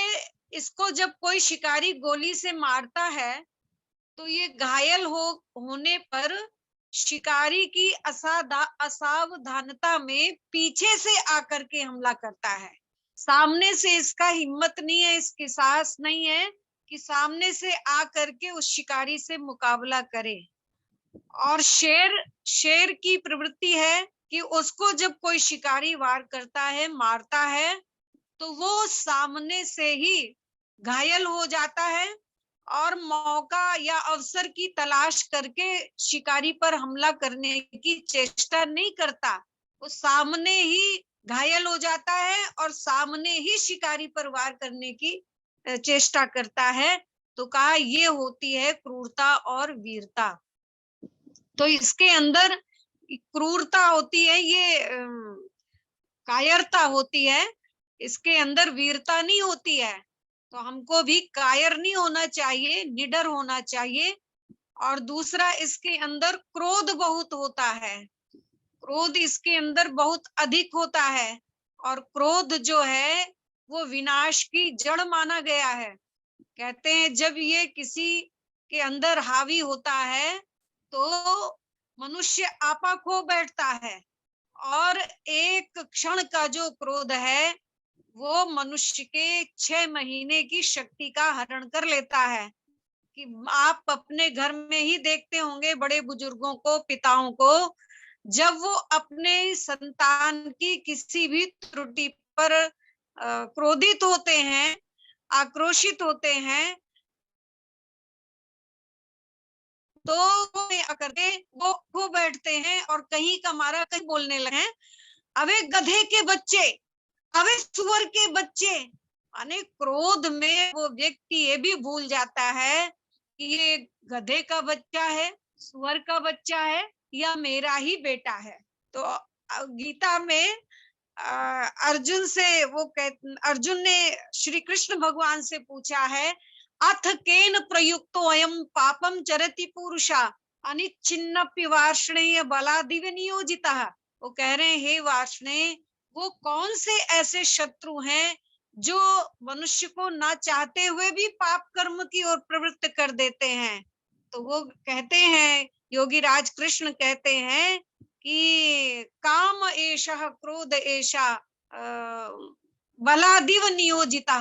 इसको जब कोई शिकारी गोली से मारता है तो ये घायल होने पर शिकारी की असावधानता में पीछे से आकर के हमला करता है। सामने से इसका हिम्मत नहीं है, इसकी साहस नहीं है कि सामने से आकर के उस शिकारी से मुकाबला करे। और शेर की प्रवृत्ति है कि उसको जब कोई शिकारी वार करता है, मारता है, तो वो सामने से ही घायल हो जाता है और मौका या अवसर की तलाश करके शिकारी पर हमला करने की चेष्टा नहीं करता। वो सामने ही घायल हो जाता है और सामने ही शिकारी पर वार करने की चेष्टा करता है। तो कहा ये होती है क्रूरता और वीरता। तो इसके अंदर क्रूरता होती है, ये कायरता होती है, इसके अंदर वीरता नहीं होती है। तो हमको भी कायर नहीं होना चाहिए, निडर होना चाहिए। और दूसरा, इसके अंदर क्रोध बहुत होता है, क्रोध इसके अंदर बहुत अधिक होता है। और क्रोध जो है वो विनाश की जड़ माना गया है। कहते हैं जब ये किसी के अंदर हावी होता है तो मनुष्य आपा खो बैठता है, और एक क्षण का जो क्रोध है वो मनुष्य के 6 महीने की शक्ति का हरण कर लेता है। कि आप अपने घर में ही देखते होंगे बड़े बुजुर्गों को, पिताओं को, जब वो अपने संतान की किसी भी त्रुटि पर क्रोधित होते हैं, आक्रोशित होते हैं, तो वो खो बैठते हैं और कहीं का मारा कहीं बोलने लगे, अबे गधे के बच्चे, अबे सुअर के बच्चे। माने क्रोध में वो व्यक्ति ये भी भूल जाता है कि ये गधे का बच्चा है, सुअर का बच्चा है, या मेरा ही बेटा है। तो गीता में अर्जुन ने श्री कृष्ण भगवान से पूछा है, अथ केन प्रयुक्तो अयम पापम चरति पुरुषा अनिच्छिन्नपि वार्ष्णेय बलादिव नियोजितः। वो कह रहे हैं, हे वार्ष्णेय, वो कौन से ऐसे शत्रु हैं जो मनुष्य को ना चाहते हुए भी पाप कर्म की ओर प्रवृत्त कर देते हैं। तो वो कहते हैं, योगी राज कृष्ण कहते हैं कि काम एषः क्रोध एषा बलादिव नियोजिता।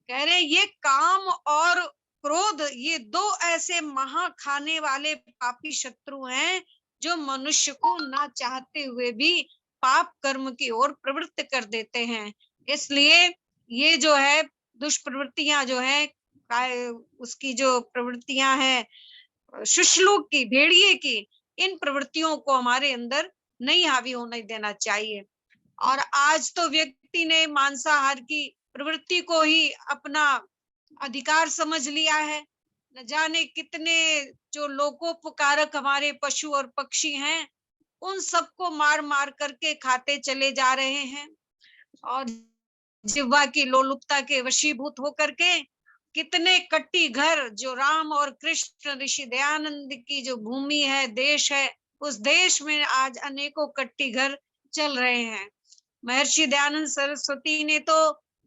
कह रहे ये काम और क्रोध, ये दो ऐसे महा खाने वाले पापी शत्रु हैं जो मनुष्य को ना चाहते हुए भी पाप कर्म की ओर प्रवृत्त कर देते हैं। इसलिए ये जो है दुष्प्रवृत्तियां जो है, उसकी जो प्रवृत्तियां हैं शुष्लुक की, भेड़िए की, इन प्रवृत्तियों को हमारे अंदर नहीं हावी होने देना चाहिए। और आज तो व्यक्ति ने मांसाहार की प्रवृत्ति को ही अपना अधिकार समझ लिया है। न जाने कितने जो लोकोपकारक हमारे पशु और पक्षी हैं, उन सबको मार मार करके खाते चले जा रहे हैं। और जिह्वा की लोलुपता के वशीभूत होकर के कितने कट्टी घर, जो राम और कृष्ण ऋषि दयानंद की जो भूमि है, देश है, उस देश में आज अनेकों कट्टी घर चल रहे हैं। महर्षि दयानंद सरस्वती ने तो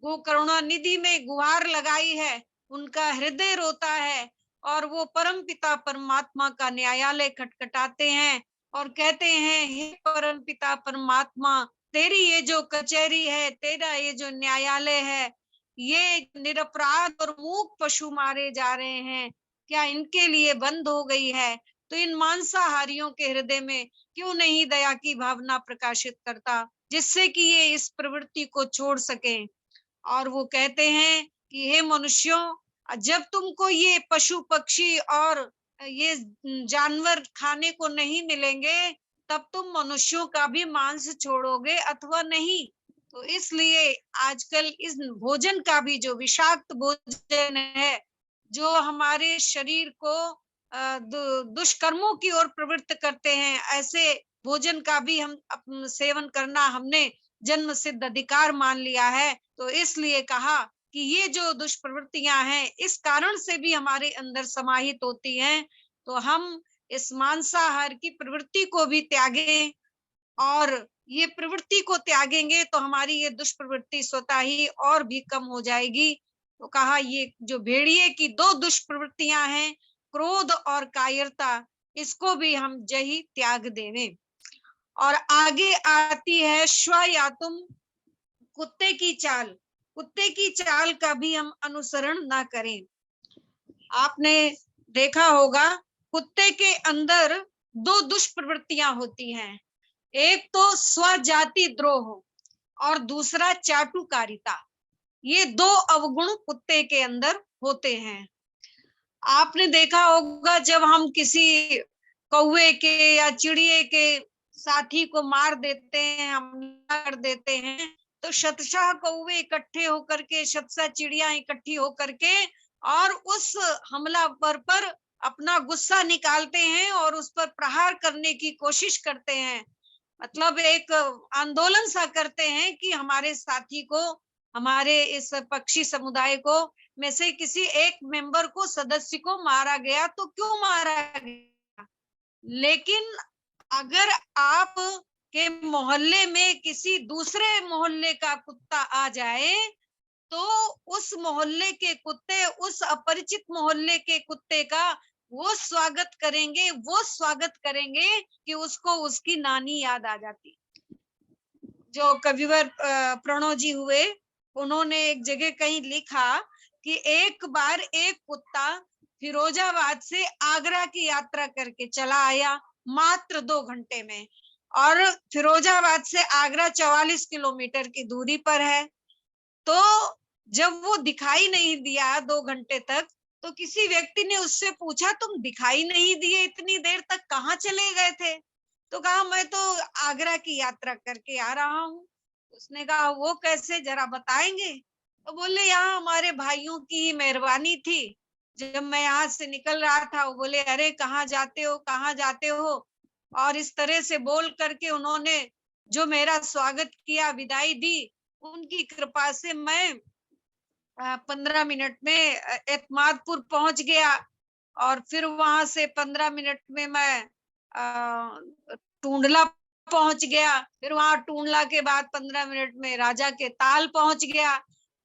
वो करुणा निधि में गुहार लगाई है, उनका हृदय रोता है और वो परम पिता परमात्मा का न्यायालय खटखटाते हैं और कहते हैं, हे परम पिता परमात्मा, तेरी ये जो कचहरी है, तेरा ये जो न्यायालय है, ये निरपराध और मूक पशु मारे जा रहे हैं, क्या इनके लिए बंद हो गई है? तो इन मांसाहारियों के हृदय में क्यों नहीं दया की भावना प्रकाशित करता, जिससे कि ये इस प्रवृत्ति को छोड़ सकें। और वो कहते हैं कि हे मनुष्यों, जब तुमको ये पशु पक्षी और ये जानवर खाने को नहीं मिलेंगे, तब तुम मनुष्यों का भी मांस छोड़ोगे अथवा नहीं। तो इसलिए आजकल इस भोजन का भी, जो विषाक्त भोजन है, जो हमारे शरीर को दुष्कर्मों की ओर प्रवृत्त करते हैं, ऐसे भोजन का भी हम सेवन करना हमने जन्म सिद्ध अधिकार मान लिया है। तो इसलिए कहा कि ये जो दुष्प्रवृत्तियां हैं, इस कारण से भी हमारे अंदर समाहित होती हैं, तो हम इस मांसाहार की प्रवृत्ति को भी त्यागें, और ये प्रवृत्ति को त्यागेंगे तो हमारी ये दुष्प्रवृत्ति स्वतः ही और भी कम हो जाएगी। तो कहा ये जो भेड़िए की दो दुष्प्रवृत्तियां हैं, क्रोध और कायरता, इसको भी हम जही त्याग देवें। और आगे आती है श्वयातुम, कुत्ते की चाल। कुत्ते की चाल का भी हम अनुसरण ना करें। आपने देखा होगा, कुत्ते के अंदर दो दुष्प्रवृत्तियां होती हैं, एक तो स्वजाति द्रोह और दूसरा चाटुकारिता। ये दो अवगुण कुत्ते के अंदर होते हैं। आपने देखा होगा, जब हम किसी कौवे के या चिड़िए के साथी को मार देते हैं, हमला कर देते हैं, तो शतशः कौवे इकट्ठे होकर के, शतशः चिड़िया इकट्ठी होकर के और उस हमलावर पर अपना गुस्सा निकालते हैं और उस पर प्रहार करने की कोशिश करते हैं। मतलब एक आंदोलन सा करते हैं कि हमारे साथी को, हमारे इस पक्षी समुदाय को में से किसी एक मेंबर को, सदस्य को मारा गया, तो क्यों मारा गया। लेकिन अगर आप के मोहल्ले में किसी दूसरे मोहल्ले का कुत्ता आ जाए, तो उस मोहल्ले के कुत्ते उस अपरिचित मोहल्ले के कुत्ते का वो स्वागत करेंगे कि उसको उसकी नानी याद आ जाती। जो कविवर प्रणव जी हुए, उन्होंने एक जगह कहीं लिखा कि एक बार एक कुत्ता फिरोजाबाद से आगरा की यात्रा करके चला आया मात्र 2 घंटे में, और फिरोजाबाद से आगरा 44 किलोमीटर की दूरी पर है। तो जब वो दिखाई नहीं दिया 2 घंटे तक, तो किसी व्यक्ति ने उससे पूछा, तुम दिखाई नहीं दिए इतनी देर तक, कहाँ चले गए थे? तो कहा, मैं तो आगरा की यात्रा करके आ रहा हूँ। उसने कहा, वो कैसे, जरा बताएंगे? तो बोले, यहाँ हमारे भाइयों की ही मेहरबानी थी, जब मैं यहाँ से निकल रहा था, वो बोले, अरे कहाँ जाते हो, कहाँ जाते हो? और इस तरह से बोल करके उन्होंने जो मेरा स्वागत किया, विदाई दी, उनकी कृपा से मैं 15 मिनट में एतमादपुर पहुंच गया, और फिर वहां से 15 मिनट में मैं टूंडला पहुंच गया, फिर वहां टूंडला के बाद 15 मिनट में राजा के ताल पहुंच गया।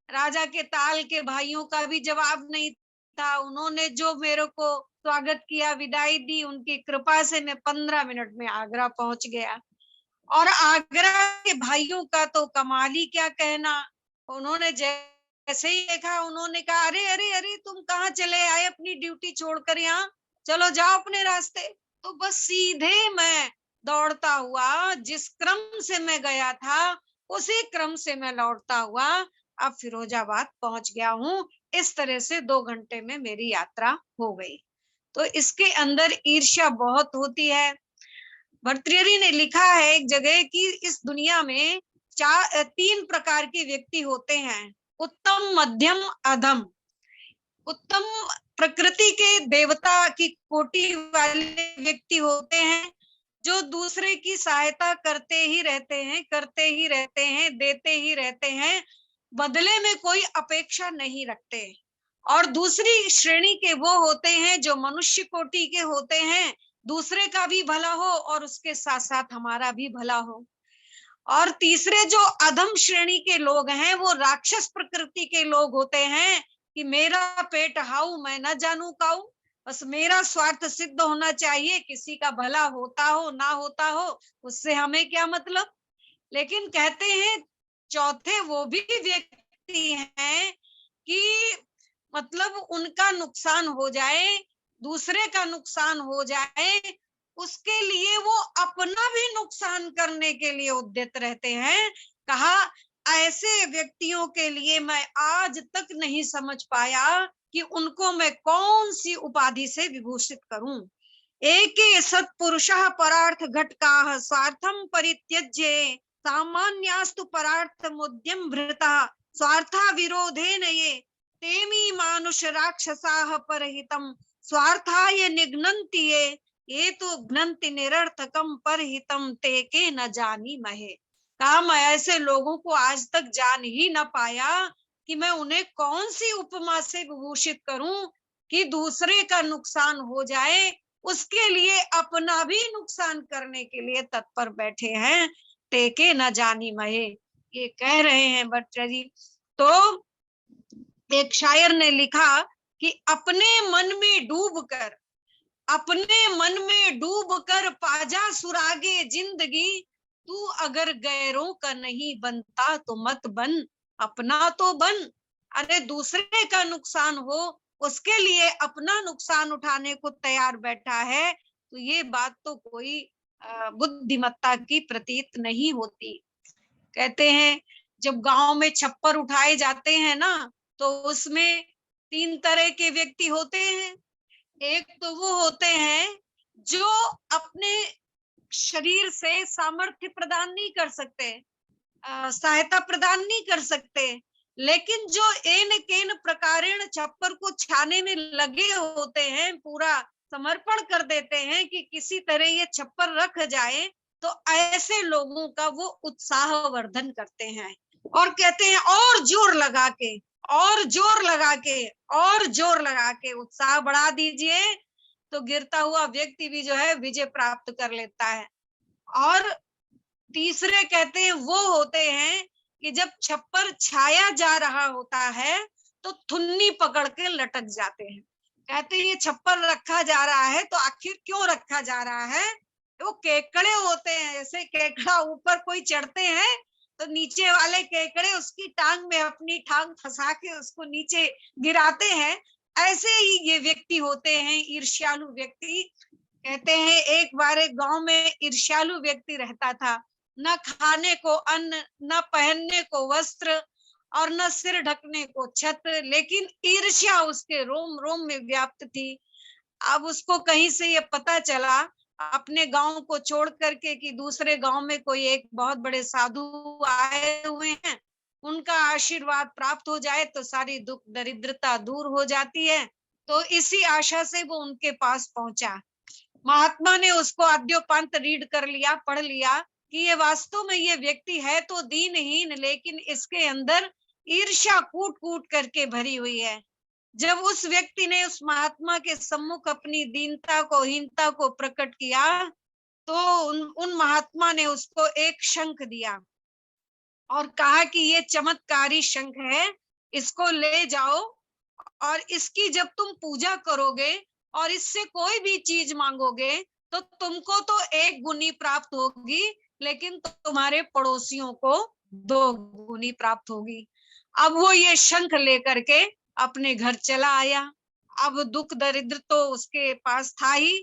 राजा के ताल के भाइयों का भी जवाब नहीं था, उन्होंने जो मेरे को स्वागत किया, विदाई दी, उनकी कृपा से मैं 15 मिनट में आगरा पहुंच गया। और आगरा के भाइयों का तो कमाल ही क्या कहना। उन्होंने जैसे ही देखा, उन्होंने कहा अरे अरे अरे तुम कहाँ चले आए अपनी ड्यूटी छोड़कर यहाँ, चलो जाओ अपने रास्ते। तो बस सीधे मैं दौड़ता हुआ जिस क्रम से मैं गया था उसी क्रम से मैं लौटता हुआ अब फिरोजाबाद पहुंच गया हूँ। इस तरह से 2 घंटे में मेरी यात्रा हो गई। तो इसके अंदर ईर्ष्या बहुत होती है। भर्तृहरि ने लिखा है एक जगह कि इस दुनिया में 3 प्रकार के व्यक्ति होते हैं, उत्तम, मध्यम, अधम। उत्तम प्रकृति के देवता की कोटि वाले व्यक्ति होते हैं जो दूसरे की सहायता करते ही रहते हैं, करते ही रहते हैं, देते ही रहते हैं, बदले में कोई अपेक्षा नहीं रखते। और दूसरी श्रेणी के वो होते हैं जो मनुष्य कोटि के होते हैं, दूसरे का भी भला हो और उसके साथ साथ हमारा भी भला हो। और तीसरे जो अधम श्रेणी के लोग हैं वो राक्षस प्रकृति के लोग होते हैं कि मेरा पेट हाउ मैं न जानू काऊ, बस मेरा स्वार्थ सिद्ध होना चाहिए, किसी का भला होता हो ना होता हो उससे हमें क्या मतलब। लेकिन कहते हैं चौथे वो भी व्यक्ति हैं कि मतलब उनका नुकसान हो जाए, दूसरे का नुकसान हो जाए, उसके लिए वो अपना भी नुकसान करने के लिए उद्यत रहते हैं। कहा ऐसे व्यक्तियों के लिए मैं आज तक नहीं समझ पाया कि उनको मैं कौन सी उपाधि से विभूषित करूं। एके सत्पुरुषः परार्थ घटकाः स्वार्थं परित्यज्य सामान्यास्तु परार्थ मुद्यम भृतः स्वार्था विरोधेन ये तेमी मानुष राक्षसाः परहितम स्वार्थाय निघ्नन्ति ये तो घ्नन्ति निरर्थकम परहितम ते के न जानी महे। कहा मैं ऐसे लोगों को आज तक जान ही न पाया कि मैं उन्हें कौन सी उपमा से विभूषित करूं कि दूसरे का नुकसान हो जाए, उसके लिए अपना भी नुकसान करने के लिए तत्पर बैठे हैं, टेके न जानी महे, ये कह रहे हैं भट्टाचार्य जी। तो एक शायर ने लिखा कि अपने मन में डूबकर, अपने मन में डूबकर पाजा सुरागे जिंदगी, तू अगर गैरों का नहीं बनता तो मत बन, अपना तो बन। अरे दूसरे का नुकसान हो उसके लिए अपना नुकसान उठाने को तैयार बैठा है, तो ये बात तो कोई बुद्धिमत्ता की प्रतीत नहीं होती। कहते हैं जब गांव में छप्पर उठाए जाते हैं ना, तो उसमें 3 तरह के व्यक्ति होते हैं। एक तो वो होते हैं जो अपने शरीर से सामर्थ्य प्रदान नहीं कर सकते, सहायता प्रदान नहीं कर सकते, लेकिन जो एन केन प्रकारेण छप्पर को छाने में लगे होते हैं, पूरा समर्पण कर देते हैं कि किसी तरह ये छप्पर रख जाए, तो ऐसे लोगों का वो उत्साह वर्धन करते हैं और कहते हैं और जोर लगा के, और जोर लगा के, और जोर लगा के उत्साह बढ़ा दीजिए, तो गिरता हुआ व्यक्ति भी जो है विजय प्राप्त कर लेता है। और तीसरे कहते हैं वो होते हैं कि जब छप्पर छाया जा रहा होता है तो थुन्नी पकड़ के लटक जाते हैं। कहते हैं ये छप्पर रखा जा रहा है तो आखिर क्यों रखा जा रहा है। वो केकड़े होते हैं, जैसे केकड़ा ऊपर कोई चढ़ते हैं तो नीचे वाले केकड़े उसकी टांग में अपनी टांग फंसा के उसको नीचे गिराते हैं, ऐसे ही ये व्यक्ति होते हैं, ईर्ष्यालु व्यक्ति। कहते हैं एक बार एक गांव में ईर्ष्यालु व्यक्ति रहता था, न खाने को अन्न, न पहनने को वस्त्र और न सिर ढकने को छत, लेकिन ईर्ष्या उसके रोम रोम में व्याप्त थी। अब उसको कहीं से ये पता चला अपने गांव को छोड़ करके कि दूसरे गांव में कोई एक बहुत बड़े साधु आए हुए हैं, उनका आशीर्वाद प्राप्त हो जाए तो सारी दुख दरिद्रता दूर हो जाती है। तो इसी आशा से वो उनके पास पहुंचा। महात्मा ने उसको आद्योपांत रीड कर लिया, पढ़ लिया कि ये वास्तव में ये व्यक्ति है तो दीनहीन, लेकिन इसके अंदर ईर्ष्या कूट कूट करके भरी हुई है। जब उस व्यक्ति ने उस महात्मा के सम्मुख अपनी दीनता को, हीनता को प्रकट किया, तो उन महात्मा ने उसको एक शंख दिया और कहा कि ये चमत्कारी शंख है, इसको ले जाओ और इसकी जब तुम पूजा करोगे और इससे कोई भी चीज मांगोगे तो तुमको तो 1 गुनी प्राप्त होगी, लेकिन तुम्हारे पड़ोसियों को 2 गुनी प्राप्त होगी। अब वो ये शंख लेकर के अपने घर चला आया। अब दुख दरिद्र तो उसके पास था ही,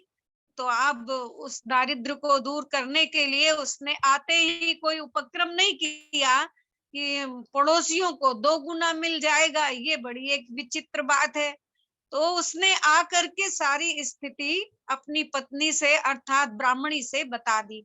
तो अब उस दारिद्र को दूर करने के लिए उसने आते ही कोई उपक्रम नहीं किया कि पड़ोसियों को 2 गुना मिल जाएगा, ये बड़ी एक विचित्र बात है। तो उसने आकर के सारी स्थिति अपनी पत्नी से अर्थात ब्राह्मणी से बता दी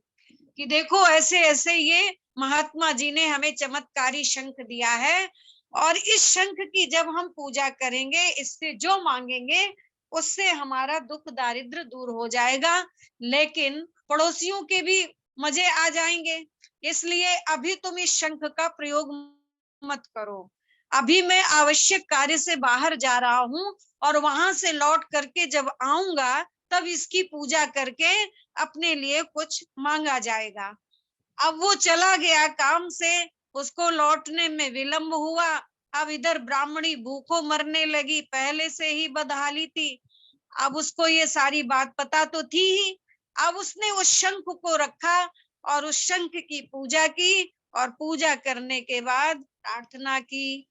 कि देखो ऐसे ऐसे ये महात्मा जी ने हमें चमत्कारी शंख दिया है, और इस शंख की जब हम पूजा करेंगे, इससे जो मांगेंगे उससे हमारा दुख दारिद्र दूर हो जाएगा, लेकिन पड़ोसियों के भी मजे आ जाएंगे। इसलिए अभी तुम इस शंख का प्रयोग मत करो। अभी मैं आवश्यक कार्य से बाहर जा रहा हूँ और वहां से लौट करके जब आऊंगा तब इसकी पूजा करके अपने लिए कुछ मांगा जाएगा। अब वो चला गया काम से, उसको लौटने में विलंब हुआ। अब इधर ब्राह्मणी भूखों मरने लगी, पहले से ही बदहाली थी। अब उसको ये सारी बात पता तो थी ही। अब उसने उस शंख को रखा और उस शंख की पूजा की, और पूजा करने के बाद प्रार्थना की,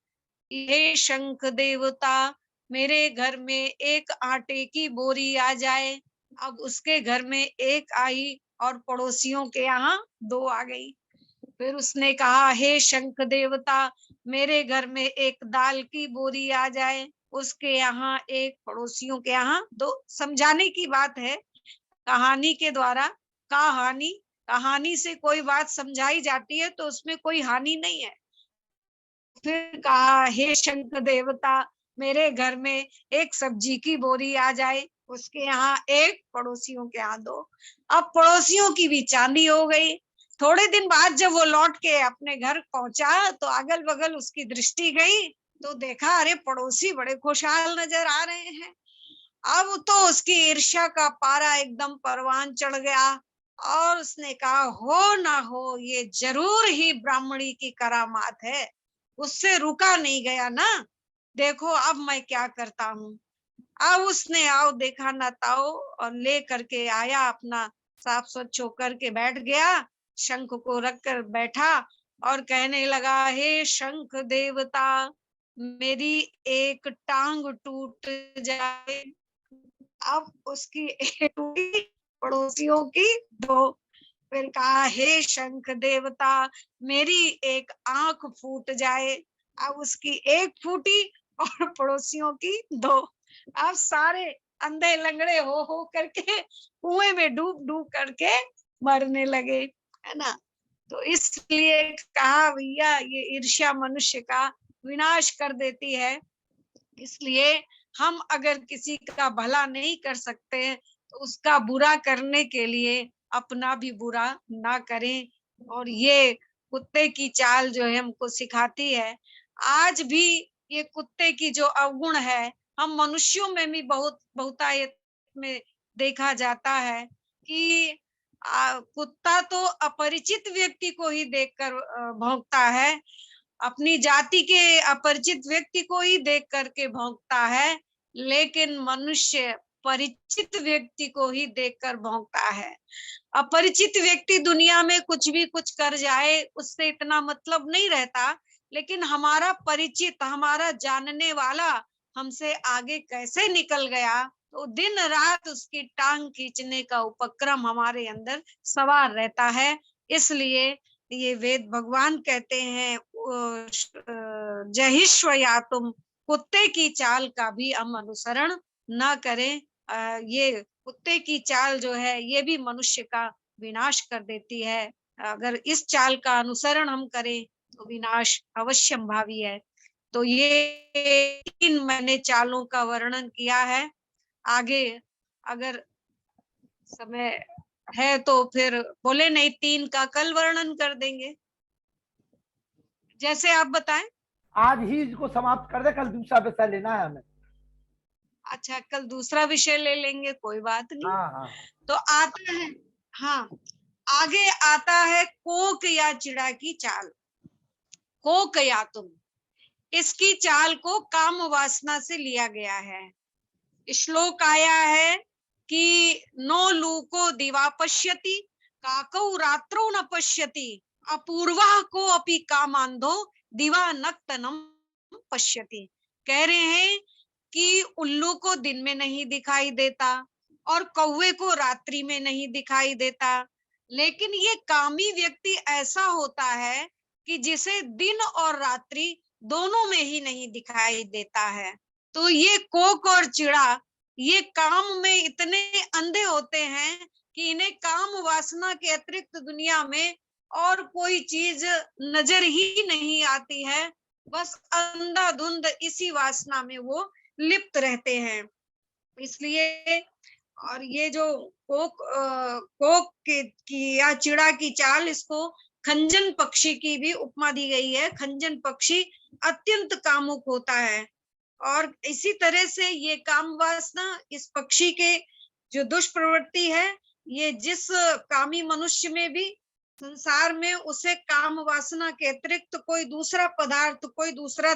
हे शंख देवता, मेरे घर में एक आटे की बोरी आ जाए। अब उसके घर में एक आई और पड़ोसियों के यहाँ 2 आ गई। फिर उसने कहा, हे शंख देवता, मेरे घर में एक दाल की बोरी आ जाए। उसके यहाँ एक, पड़ोसियों के यहाँ 2। समझाने की बात है, कहानी के द्वारा। कहानी से कोई बात समझाई जाती है तो उसमें कोई हानि नहीं है। फिर कहा, हे शंख देवता, मेरे घर में एक सब्जी की बोरी आ जाए। उसके यहाँ एक, पड़ोसियों के यहाँ 2। अब पड़ोसियों की भी चांदी हो गई। थोड़े दिन बाद जब वो लौट के अपने घर पहुंचा तो अगल बगल उसकी दृष्टि गई, तो देखा अरे पड़ोसी बड़े खुशहाल नजर आ रहे हैं। अब तो उसकी ईर्ष्या का पारा एकदम परवान चढ़ गया, और उसने कहा, हो ना हो, ये जरूर ही ब्राह्मणी की करामात है, उससे रुका नहीं गया ना। देखो अब मैं क्या करता हूँ। अब उसने आओ देखा ना ताओ और ले करके आया, अपना साफ स्वच्छ होकर के बैठ गया, शंख को रख कर बैठा और कहने लगा, हे शंख देवता, मेरी एक टांग टूट जाए। अब उसकी एक टूटी, पड़ोसियों की 2। फिर कहा, हे शंख देवता, मेरी एक आंख फूट जाए। अब उसकी एक फूटी और पड़ोसियों की 2। अब सारे अंधे लंगड़े हो करके कुएं में डूब डूब करके मरने लगे, है ना। तो इसलिए कहा भैया, ये ईर्ष्या मनुष्य का विनाश कर देती है। इसलिए हम अगर किसी का भला नहीं कर सकते तो उसका बुरा करने के लिए अपना भी बुरा ना करें। और ये कुत्ते की चाल जो है हमको सिखाती है। आज भी ये कुत्ते की जो अवगुण है हम मनुष्यों में भी बहुतायत में देखा जाता है कि कुत्ता तो अपरिचित व्यक्ति को ही देखकर भौंकता है, अपनी जाति के अपरिचित व्यक्ति को ही देख करके भौंकता है, लेकिन मनुष्य परिचित व्यक्ति को ही देखकर भौंकता है। अपरिचित व्यक्ति दुनिया में कुछ भी कुछ कर जाए उससे इतना मतलब नहीं रहता, लेकिन हमारा परिचित, हमारा जानने वाला हमसे आगे कैसे निकल गया तो दिन रात उसकी टांग खींचने का उपक्रम हमारे अंदर सवार रहता है। इसलिए ये वेद भगवान कहते हैं, जहिष्व या तुम, कुत्ते की चाल का भी हम अनुसरण न करें। ये कुत्ते की चाल जो है ये भी मनुष्य का विनाश कर देती है। अगर इस चाल का अनुसरण हम करें तो विनाश अवश्यंभावी है। तो ये 3 मैंने चालों का वर्णन किया है। आगे अगर समय है तो फिर बोले नहीं, 3 का कल वर्णन कर देंगे, जैसे आप बताएं। आज ही इसको समाप्त कर दे, कल दूसरा विषय लेना है हमें। अच्छा, कल दूसरा विषय ले लेंगे, कोई बात नहीं। हाँ हाँ। तो आता है, हाँ, आगे आता है कोक या चिड़ा की चाल। कोक या तुम, इसकी चाल को काम वासना से लिया गया है। श्लोक आया है कि नो लूको दिवा पश्यति काकौ रात्रौ न पश्यति अपूर्वा को अपि कामांधो दिवा नक्तनम पश्यति। कह रहे हैं कि उल्लू को दिन में नहीं दिखाई देता और कौवे को रात्रि में नहीं दिखाई देता, लेकिन ये कामी व्यक्ति ऐसा होता है कि जिसे दिन और रात्रि दोनों में ही नहीं दिखाई देता है। तो ये कोक और चिड़ा ये काम में इतने अंधे होते हैं कि इन्हें काम वासना के अतिरिक्त दुनिया में और कोई चीज नजर ही नहीं आती है, बस अंधाधुंध इसी वासना में वो लिप्त रहते हैं। इसलिए और ये जो कोक की या चिड़ा की चाल, इसको खंजन पक्षी की भी उपमा दी गई है। खंजन पक्षी अत्यंत कामुक होता है और इसी तरह से ये काम वासना इस पक्षी के जो दुष्प्रवृत्ति है, ये जिस कामी मनुष्य में भी संसार में उसे काम वासना के अतिरिक्त कोई दूसरा पदार्थ, कोई दूसरा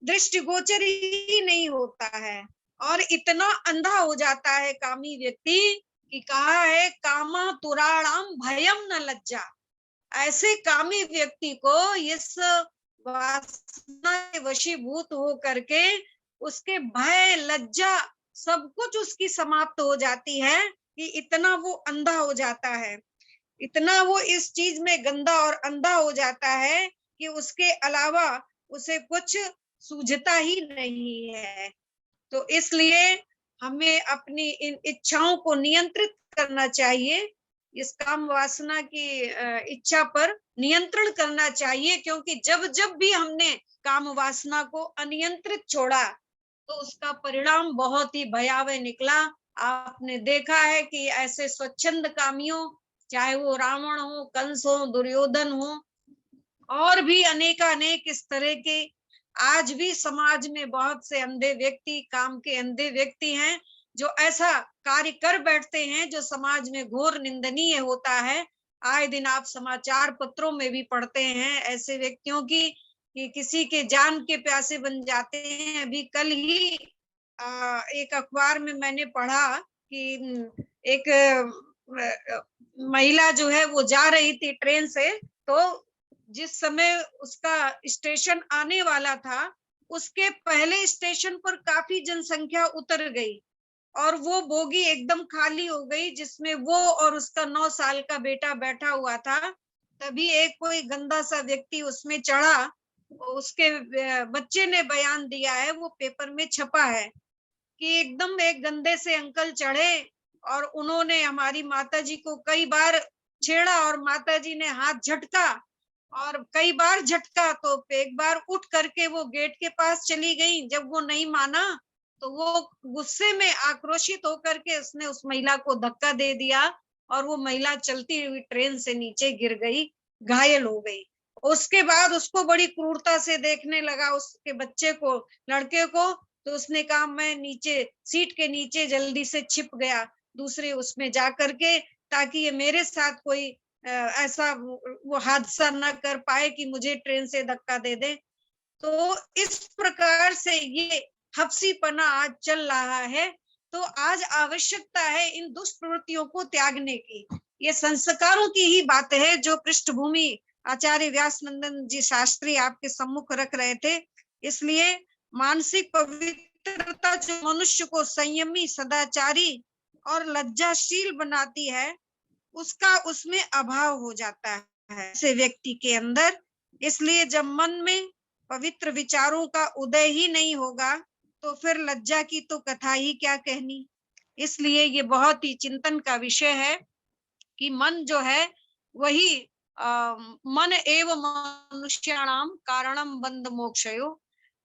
दृष्टिगोचर ही नहीं होता है और इतना अंधा हो जाता है कामी व्यक्ति कि कहा है कामा तुराणाम भयम न लज्जा। ऐसे कामी व्यक्ति को इस वासना के वशीभूत हो करके उसके भय लज्जा सब कुछ उसकी समाप्त हो जाती है कि इतना वो अंधा हो जाता है, इतना वो इस चीज में गंदा और अंधा हो जाता है कि उसके अलावा उसे कुछ सूझता ही नहीं है। तो इसलिए हमें अपनी इन इच्छाओं को नियंत्रित करना चाहिए, इस काम वासना की इच्छा पर नियंत्रण करना चाहिए, क्योंकि जब जब भी हमने काम वासना को अनियंत्रित छोड़ा तो उसका परिणाम बहुत ही भयावह निकला। आपने देखा है कि ऐसे स्वच्छंद कामियों, चाहे वो रावण हो, कंस हो, दुर्योधन हो और भी अनेकानेक इस तरह के आज भी समाज में बहुत से अंधे व्यक्ति, काम के अंधे व्यक्ति हैं जो ऐसा कार्य कर बैठते हैं जो समाज में घोर निंदनीय होता है। आए दिन आप समाचार पत्रों में भी पढ़ते हैं ऐसे व्यक्तियों की कि किसी के जान के प्यासे बन जाते हैं। अभी कल ही एक अखबार में मैंने पढ़ा कि एक महिला जो है वो जा रही थी ट्रेन से, तो जिस समय उसका स्टेशन आने वाला था उसके पहले स्टेशन पर काफी जनसंख्या उतर गई और वो बोगी एकदम खाली हो गई जिसमें वो और उसका 9 साल का बेटा बैठा हुआ था। तभी एक कोई गंदा सा व्यक्ति उसमें चढ़ा, उसके बच्चे ने बयान दिया है, वो पेपर में छपा है कि एकदम एक गंदे से अंकल चढ़े और उन्होंने हमारी माताजी को कई बार छेड़ा और माताजी ने हाथ झटका और कई बार झटका तो एक बार उठ करके वो गेट के पास चली गई। जब वो नहीं माना तो वो गुस्से में आक्रोशित होकर के उसने उस महिला को धक्का दे दिया और वो महिला चलती हुई ट्रेन से नीचे गिर गई, घायल हो गई। उसके बाद उसको बड़ी क्रूरता से देखने लगा उसके बच्चे को, लड़के को, तो उसने कहा मैं नीचे सीट के नीचे जल्दी से छिप गया दूसरे उसमें जा करके, ताकि ये मेरे साथ कोई ऐसा वो हादसा न कर पाए कि मुझे ट्रेन से धक्का दे दे। तो इस प्रकार से ये हफ्सीपना आज चल रहा है। तो आज आवश्यकता है इन दुष्प्रवृत्तियों को त्यागने की। ये संस्कारों की ही बात है जो पृष्ठभूमि आचार्य व्यासनंदन जी शास्त्री आपके सम्मुख रख रहे थे। इसलिए मानसिक पवित्रता जो मनुष्य को संयमी, सदाचारी और लज्जाशील बनाती है, उसका उसमें अभाव हो जाता है ऐसे व्यक्ति के अंदर। इसलिए जब मन में पवित्र विचारों का उदय ही नहीं होगा तो फिर लज्जा की तो कथा ही क्या कहनी। इसलिए ये बहुत ही चिंतन का विषय है कि मन जो है वही मन एव मनुष्याणाम कारणम बंध मोक्षयो।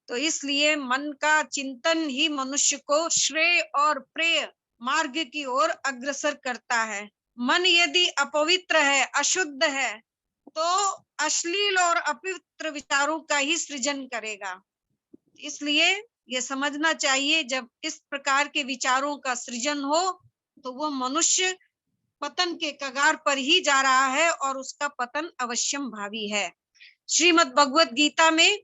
तो इसलिए मन का चिंतन ही मनुष्य को श्रेय और प्रेय मार्ग की ओर अग्रसर करता है। मन यदि अपवित्र है, अशुद्ध है, तो अश्लील और अपवित्र विचारों का ही सृजन करेगा। इसलिए ये समझना चाहिए जब इस प्रकार के विचारों का सृजन हो तो वो मनुष्य पतन के कगार पर ही जा रहा है और उसका पतन अवश्यम भावी है। श्रीमद् भगवत गीता में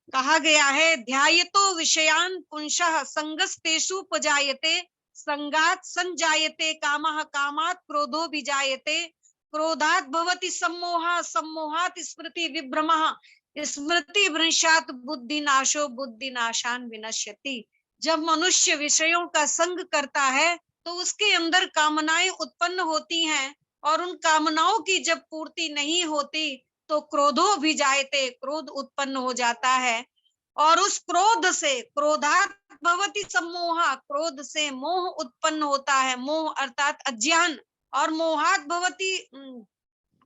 कहा गया है, ध्यायतो विषयान पुंसः संगस्तेषु उपजायते, संगात संजायते कामः, कामात् क्रोधो विजायते, क्रोधात् भवति सम्मोहः, सम्मोहात् स्मृति विभ्रमः, स्मृति भ्रंशात् बुद्धिनाशो, बुद्धिनाशान विनश्यति। जब मनुष्य विषयों का संग करता है तो उसके अंदर कामनाएं उत्पन्न होती हैं, और उन कामनाओं की जब पूर्ति नहीं होती तो क्रोधो भी जायते, क्रोध उत्पन्न हो जाता है, और उस क्रोध से, क्रोधात् भवति सम्मोह, क्रोध से मोह उत्पन्न होता है, मोह अर्थात अज्ञान, और मोहात् भवति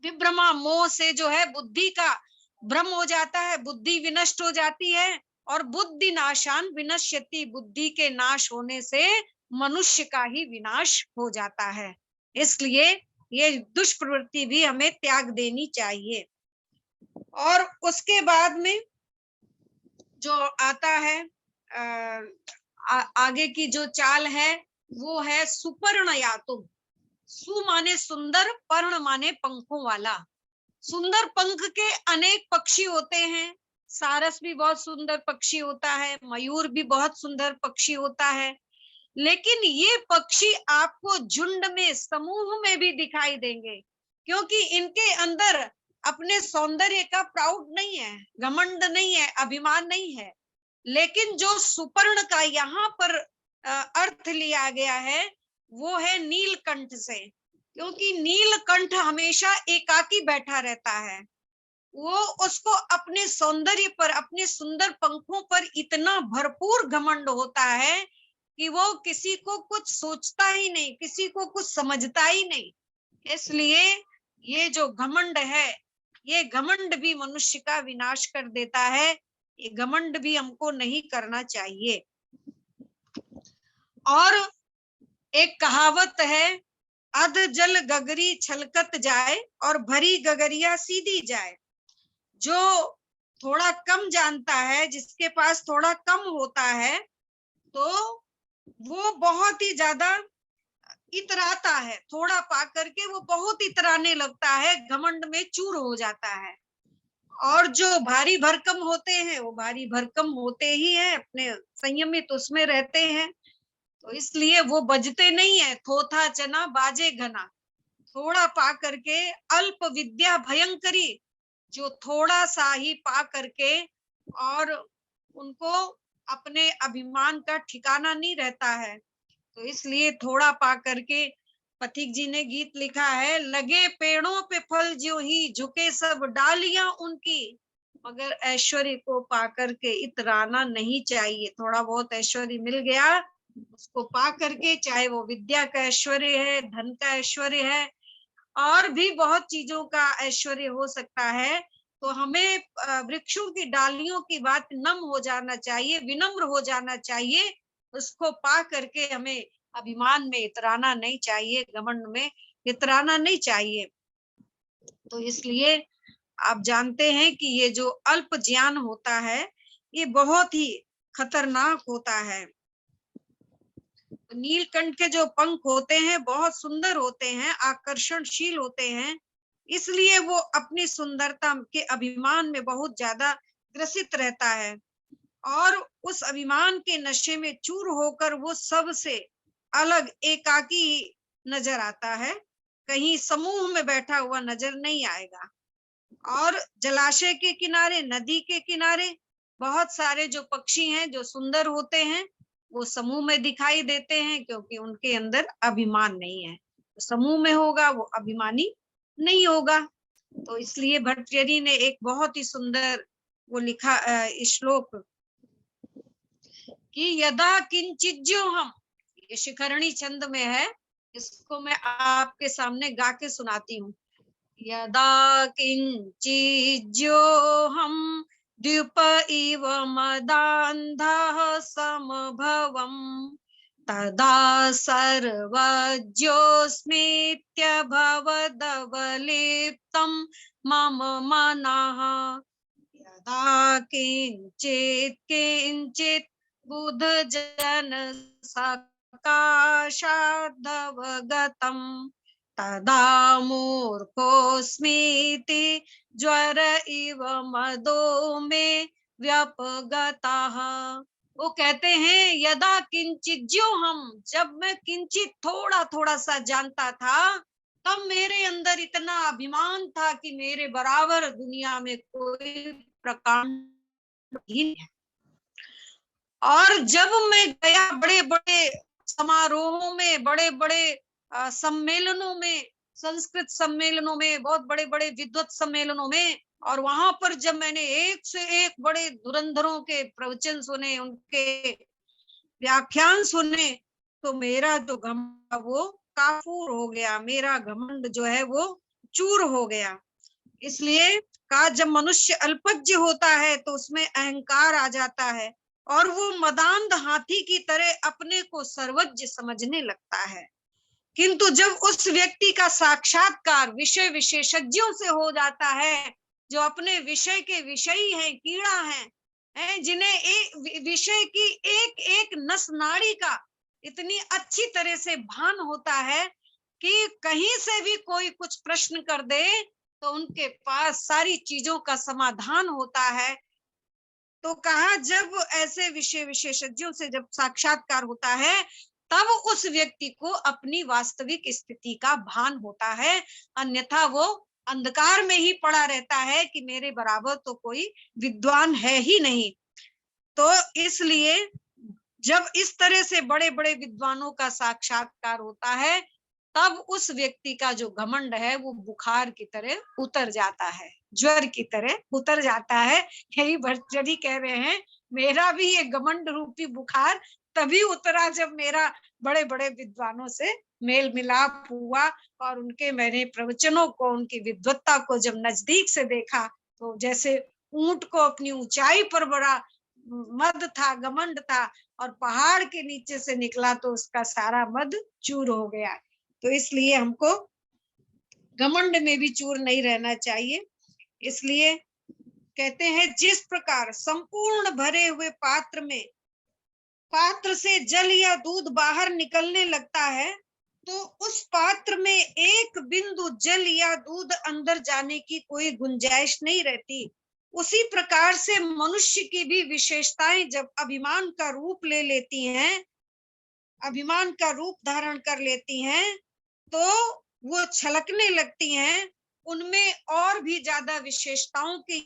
विभ्रमा, मोह से जो है बुद्धि का भ्रम हो जाता है, बुद्धि विनष्ट हो जाती है, और बुद्धि नाशान विनश्यति, बुद्धि के नाश होने से मनुष्य का ही विनाश हो जाता है। इसलिए ये दुष्प्रवृत्ति भी हमें त्याग देनी चाहिए। और उसके बाद में जो आता है आगे की जो चाल है वो है सुपर्ण यातुम। सु माने सुंदर, पर्ण माने पंखों वाला। सुंदर पंख के अनेक पक्षी होते हैं, सारस भी बहुत सुंदर पक्षी होता है, मयूर भी बहुत सुंदर पक्षी होता है, लेकिन ये पक्षी आपको झुंड में, समूह में भी दिखाई देंगे, क्योंकि इनके अंदर अपने सौंदर्य का प्राउड नहीं है, घमंड नहीं है, अभिमान नहीं है। लेकिन जो सुपर्ण का यहाँ पर अर्थ लिया गया है वो है नीलकंठ से, क्योंकि नीलकंठ हमेशा एकाकी बैठा रहता है। वो उसको अपने सौंदर्य पर, अपने सुंदर पंखों पर इतना भरपूर घमंड होता है कि वो किसी को कुछ सोचता ही नहीं, किसी को कुछ समझता ही नहीं। इसलिए ये जो घमंड है, ये घमंड भी मनुष्य का विनाश कर देता है। ये घमंड भी हमको नहीं करना चाहिए। और एक कहावत है, अध जल गगरी छलकत जाए और भरी गगरिया सीधी जाए। जो थोड़ा कम जानता है, जिसके पास थोड़ा कम होता है, तो वो बहुत ही ज्यादा इतराता है, थोड़ा पा करके वो बहुत इतराने लगता है, घमंड में चूर हो जाता है। और जो भारी भरकम होते हैं वो भारी भरकम होते ही हैं, अपने संयमित उसमें रहते हैं, तो इसलिए वो बजते नहीं है। थोथा चना बाजे घना, थोड़ा पा करके अल्प विद्या भयंकरी, जो थोड़ा सा ही पा करके और उनको अपने अभिमान का ठिकाना नहीं रहता है, तो इसलिए थोड़ा पा करके, पथिक जी ने गीत लिखा है, लगे पेड़ों पे फल ज्यों ही झुके सब डालियां उनकी, मगर ऐश्वर्य को पा करके इतराना नहीं चाहिए। थोड़ा बहुत ऐश्वर्य मिल गया, उसको पा करके, चाहे वो विद्या का ऐश्वर्य है, धन का ऐश्वर्य है, और भी बहुत चीजों का ऐश्वर्य हो सकता है, तो हमें वृक्षों की डालियों की बात नम हो जाना चाहिए, विनम्र हो जाना चाहिए। उसको पा करके हमें अभिमान में इतराना नहीं चाहिए, घमंड में इतराना नहीं चाहिए। तो इसलिए आप जानते हैं कि ये जो अल्प ज्ञान होता है ये बहुत ही खतरनाक होता है। नीलकंठ के जो पंख होते हैं बहुत सुंदर होते हैं, आकर्षणशील होते हैं, इसलिए वो अपनी सुंदरता के अभिमान में बहुत ज्यादा ग्रसित रहता है, और उस अभिमान के नशे में चूर होकर वो सबसे अलग एकाकी नजर आता है, कहीं समूह में बैठा हुआ नजर नहीं आएगा। और जलाशय के किनारे, नदी के किनारे बहुत सारे जो पक्षी हैं जो सुंदर होते हैं, वो समूह में दिखाई देते हैं, क्योंकि उनके अंदर अभिमान नहीं है। तो समूह में होगा वो अभिमानी नहीं होगा। तो इसलिए भट्टर्य ने एक बहुत ही सुंदर वो लिखा श्लोक कि यदा किंचिज्यो हम, ये शिखरणी छंद में है, इसको मैं आपके सामने गा के सुनाती हूँ। यदा किंचिज्यो हम द्युप इव मदान्धः समभवम् तदा सर्वज्ञोऽस्मीत्यभवदवलिप्तं मम मनः। यदा किंचित् किंचित् बुधजन सकाशादवगतम् तदा मूर्खोऽस्मीति ज्वर इव मदो मे व्यपगताः। वो कहते हैं यदा किंचित, ज्यों हम, जब मैं किंचित थोड़ा थोड़ा सा जानता था, तब मेरे अंदर इतना अभिमान था कि मेरे बराबर दुनिया में कोई प्रकांड ही नहीं है। और जब मैं गया बड़े बड़े समारोहों में, बड़े बड़े सम्मेलनों में, संस्कृत सम्मेलनों में, बहुत बड़े बड़े विद्वत सम्मेलनों में, और वहां पर जब मैंने एक से एक बड़े धुरंधरों के प्रवचन सुने, उनके व्याख्यान सुने, तो मेरा जो घमंड वो काफूर हो गया, मेरा घमंड जो है वो चूर हो गया। इसलिए कहा जब मनुष्य अल्पज्य होता है तो उसमें अहंकार आ जाता है और वो मदांध हाथी की तरह अपने को सर्वज्ञ समझने लगता है। किंतु जब उस व्यक्ति का साक्षात्कार विषय विशेषज्ञों से हो जाता है, जो अपने विषय के विषयी हैं, कीड़ा हैं, जिन्हें एक विषय की एक एक नस नाड़ी का इतनी अच्छी तरह से भान होता है कि कहीं से भी कोई कुछ प्रश्न कर दे तो उनके पास सारी चीजों का समाधान होता है। तो कहा जब ऐसे विषय विशेषज्ञों से जब साक्षात्कार होता है, तब उस व्यक्ति को अपनी वास्तविक स्थिति का भान होता है, अन्यथा वो अंधकार में ही पड़ा रहता है कि मेरे बराबर तो कोई विद्वान है ही नहीं। तो इसलिए जब इस तरह से बड़े बड़े विद्वानों का साक्षात्कार होता है, तब उस व्यक्ति का जो घमंड है वो बुखार की तरह उतर जाता है, ज्वर की तरह उतर जाता है। यही भर्तृहरि कह रहे हैं, मेरा भी ये घमंड रूपी बुखार तभी उतरा जब मेरा बड़े बड़े विद्वानों से मेल मिलाप हुआ और उनके मैंने प्रवचनों को, उनकी विद्वत्ता को जब नजदीक से देखा, तो जैसे ऊंट को अपनी ऊंचाई पर बड़ा मद था, घमंड था, और पहाड़ के नीचे से निकला तो उसका सारा मद चूर हो गया। तो इसलिए हमको घमंड में भी चूर नहीं रहना चाहिए। इसलिए कहते हैं जिस प्रकार संपूर्ण भरे हुए पात्र से जल या दूध बाहर निकलने लगता है, तो उस पात्र में एक बिंदु जल या दूध अंदर जाने की कोई गुंजाइश नहीं रहती। उसी प्रकार से मनुष्य की भी विशेषताएं जब अभिमान का रूप ले लेती हैं, अभिमान का रूप धारण कर लेती हैं, तो वो छलकने लगती हैं। उनमें और भी ज्यादा विशेषताओं के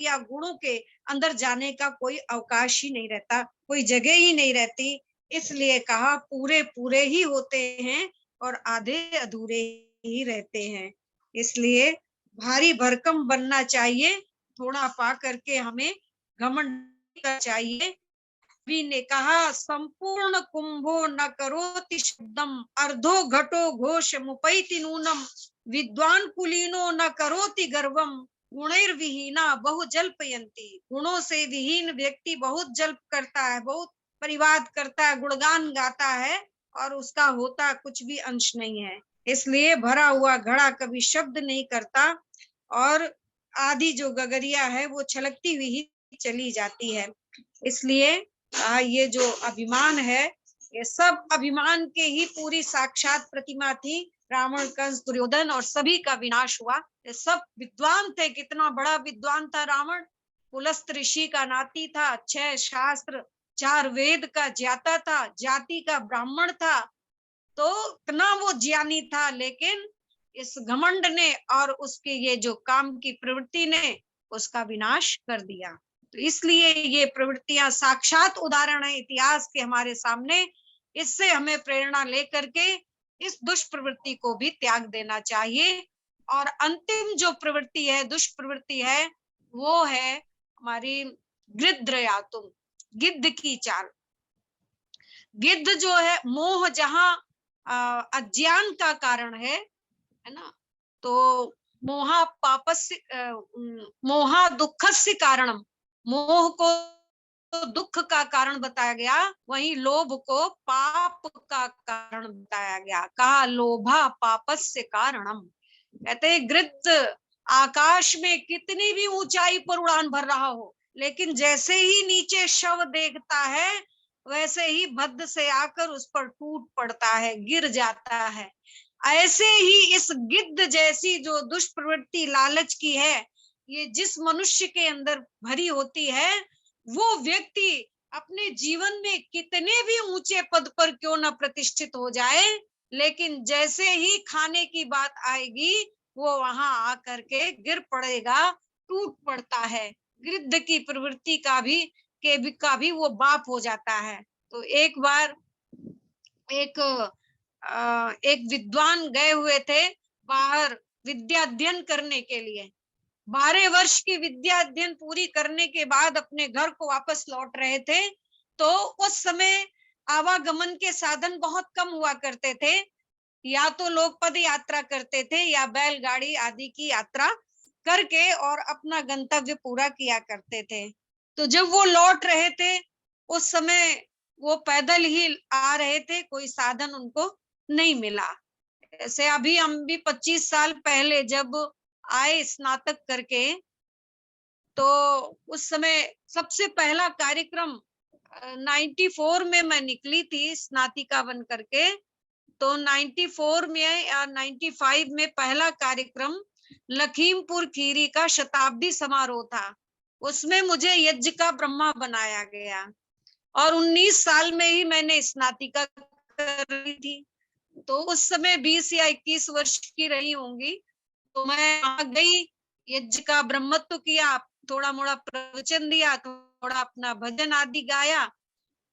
या गुणों के अंदर जाने का कोई अवकाश ही नहीं रहता, कोई जगह ही नहीं रहती। इसलिए कहा पूरे पूरे ही होते हैं और आधे अधूरे ही रहते हैं। इसलिए भारी भरकम बनना चाहिए, थोड़ा पा करके हमें घमंड करना चाहिए। कवि ने कहा संपूर्ण कुंभो न करोति शब्दम, अर्धो घटो घोष मुपैति नूनम, विद्वान कुलीनो न करोति गर्वम, गुणैर्विहीना बहु जल्पयन्ति। गुणों से विहीन व्यक्ति बहुत जल्प करता है, बहुत परिवाद करता है, गुणगान गाता है, और उसका होता कुछ भी अंश नहीं है। इसलिए भरा हुआ घड़ा कभी शब्द नहीं करता, और आधी जो गगरिया है वो छलकती हुई ही चली जाती है। इसलिए ये जो अभिमान है, ये सब अभिमान के ही पूरी साक्षात प्रतिमा थी। रावण, कंस, दुर्योधन और सभी का विनाश हुआ। ये सब विद्वान थे, कितना बड़ा विद्वान था रावण। पुलस्त ऋषि का नाती था, 6 शास्त्र 4 वेद का ज्ञाता था, जाति का ब्राह्मण था, तो इतना वो ज्ञानी था, लेकिन इस घमंड ने और उसके ये जो काम की प्रवृत्ति ने उसका विनाश कर दिया। तो इसलिए ये प्रवृत्तियां साक्षात उदाहरण है इतिहास के हमारे सामने। इससे हमें प्रेरणा लेकर के इस दुष्प्रवृत्ति को भी त्याग देना चाहिए। और अंतिम जो प्रवृत्ति है, दुष्प्रवृत्ति है, वो है हमारी गृध्रयातुम, गिद्ध की चाल। गिद्ध जो है, मोह जहां अज्ञान का कारण है ना, तो मोहा पापस्य मोहा दुःखस्य कारणम, मोह को दुख का कारण बताया गया, वहीं लोभ को पाप का कारण बताया गया। कहा लोभा पापस्य कारणम। कहते गृध्र आकाश में कितनी भी ऊंचाई पर उड़ान भर रहा हो, लेकिन जैसे ही नीचे शव देखता है, वैसे ही भद्द से आकर उस पर टूट पड़ता है, गिर जाता है। ऐसे ही इस गिद्ध जैसी जो दुष्प्रवृत्ति लालच की है, ये जिस मनुष्य के अंदर भरी होती है, वो व्यक्ति अपने जीवन में कितने भी ऊंचे पद पर क्यों न प्रतिष्ठित हो जाए, लेकिन जैसे ही खाने की बात आएगी वो वहां आकर के गिर पड़ेगा, टूट पड़ता है। गिद्ध की प्रवृत्ति का भी वो बाप हो जाता है। तो एक बार एक विद्वान गए हुए थे बाहर विद्या अध्ययन करने के लिए। 12 वर्ष की विद्या अध्ययन पूरी करने के बाद अपने घर को वापस लौट रहे थे। तो उस समय आवागमन के साधन बहुत कम हुआ करते थे, या तो लोग पद यात्रा करते थे या बैलगाड़ी आदि की यात्रा करके और अपना गंतव्य पूरा किया करते थे। तो जब वो लौट रहे थे उस समय वो पैदल ही आ रहे थे, कोई साधन उनको नहीं मिला। ऐसे अभी हम भी 25 साल पहले जब आए स्नातक करके, तो उस समय सबसे पहला कार्यक्रम 94 में मैं निकली थी स्नातिका बन करके। तो 94 में या 95 में पहला कार्यक्रम लखीमपुर खीरी का शताब्दी समारोह था। उसमें मुझे यज्ञ का ब्रह्मा बनाया गया और 19 साल में ही मैंने स्नातिका कर रही थी। तो उस समय 20 या 21 वर्ष की रही होंगी। तो मैं वहां गई, यज्ञ का ब्रह्मत्व किया, थोड़ा मोड़ा प्रवचन दिया, थोड़ा अपना भजन आदि गाया।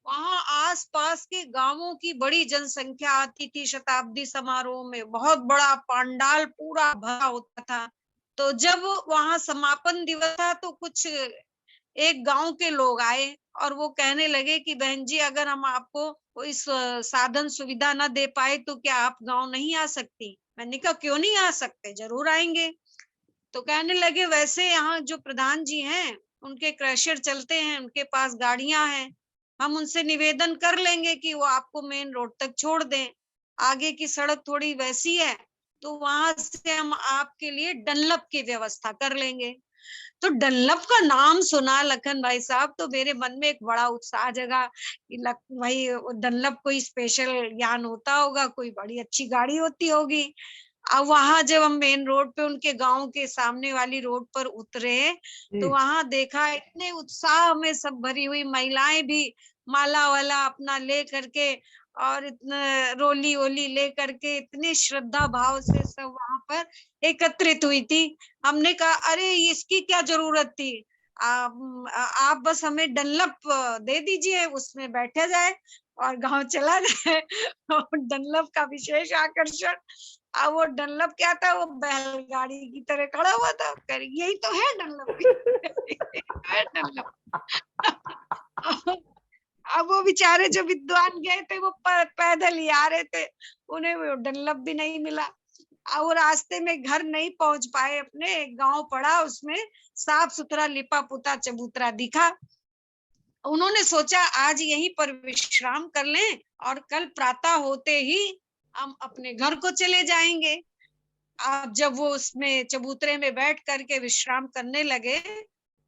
वहां आस पास के गांवों की बड़ी जनसंख्या आती थी शताब्दी समारोह में। बहुत बड़ा पंडाल पूरा भरा होता था। तो जब वहां समापन दिवस था तो कुछ एक गांव के लोग आए और वो कहने लगे कि बहन जी, अगर हम आपको कोई साधन सुविधा न दे पाए तो क्या आप गांव नहीं आ सकती? मैंने कहा क्यों नहीं आ सकते, जरूर आएंगे। तो कहने लगे वैसे यहाँ जो प्रधान जी हैं उनके क्रशर चलते हैं, उनके पास गाड़ियां हैं, हम उनसे निवेदन कर लेंगे कि वो आपको मेन रोड तक छोड़ दें। आगे की सड़क थोड़ी वैसी है तो वहां से हम आपके लिए डनलप की व्यवस्था कर लेंगे। तो डनलप का नाम सुना लखन भाई साहब तो मेरे मन में एक बड़ा उत्साह जगा कि भाई डनलप कोई स्पेशल ज्ञान होता होगा, कोई बड़ी अच्छी गाड़ी होती होगी। अब वहां जब हम मेन रोड पे उनके गांव के सामने वाली रोड पर उतरे तो वहां देखा इतने उत्साह में सब भरी हुई महिलाएं भी माला वाला अपना ले करके और इतना रोली वोली ले करके इतने श्रद्धा भाव से सब वहां पर एकत्रित हुई थी। हमने कहा अरे इसकी क्या जरूरत थी, आप बस हमें डनलप दे दीजिए, उसमें बैठा जाए और गांव चला जाए। और डनलप का विशेष आकर्षण, अब वो डनलप क्या था, वो बैलगाड़ी की तरह खड़ा हुआ था। कर यही तो है डनलप। है डनलप। अब वो बेचारे जो विद्वान गए थे वो पैदल ही आ रहे थे, उन्हें वो डनलप भी नहीं मिला। और वो रास्ते में घर नहीं पहुंच पाए अपने, एक गांव पड़ा, उसमें साफ सुथरा लिपा पुता चबूतरा दिखा। उन्होंने सोचा आज यहीं पर विश्राम कर लें और कल प्रातः होते ही हम अपने घर को चले जाएंगे। अब जब वो उसमें चबूतरे में बैठ करके विश्राम करने लगे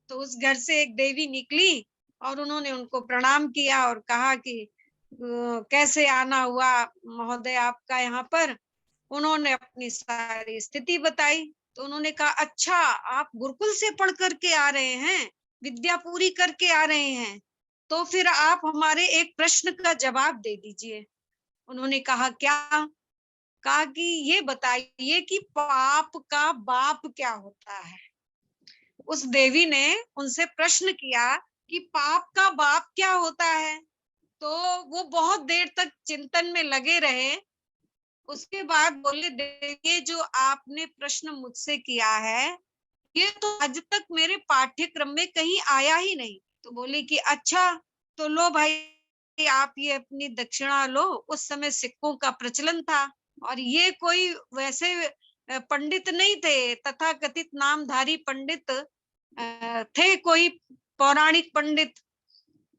तो उस घर से एक देवी निकली और उन्होंने उनको प्रणाम किया और कहा कि कैसे आना हुआ महोदय आपका यहाँ पर। उन्होंने अपनी सारी स्थिति बताई। तो उन्होंने कहा अच्छा, आप गुरुकुल से पढ़ करके आ रहे हैं, विद्या पूरी करके आ रहे हैं, तो फिर आप हमारे एक प्रश्न का जवाब दे दीजिए। उन्होंने कहा क्या? कहा कि ये बताइए कि पाप का बाप क्या होता है। उस देवी ने उनसे प्रश्न किया कि पाप का बाप क्या होता है। तो वो बहुत देर तक चिंतन में लगे रहे। उसके बाद बोले देखिए, जो आपने प्रश्न मुझसे किया है ये तो आज तक मेरे पाठ्यक्रम में कहीं आया ही नहीं। तो बोले कि अच्छा, तो लो भाई आप ये अपनी दक्षिणा लो। उस समय सिक्कों का प्रचलन था और ये कोई वैसे पंडित नहीं थे, तथाकथित नामधारी पंडित थे, कोई पौराणिक पंडित।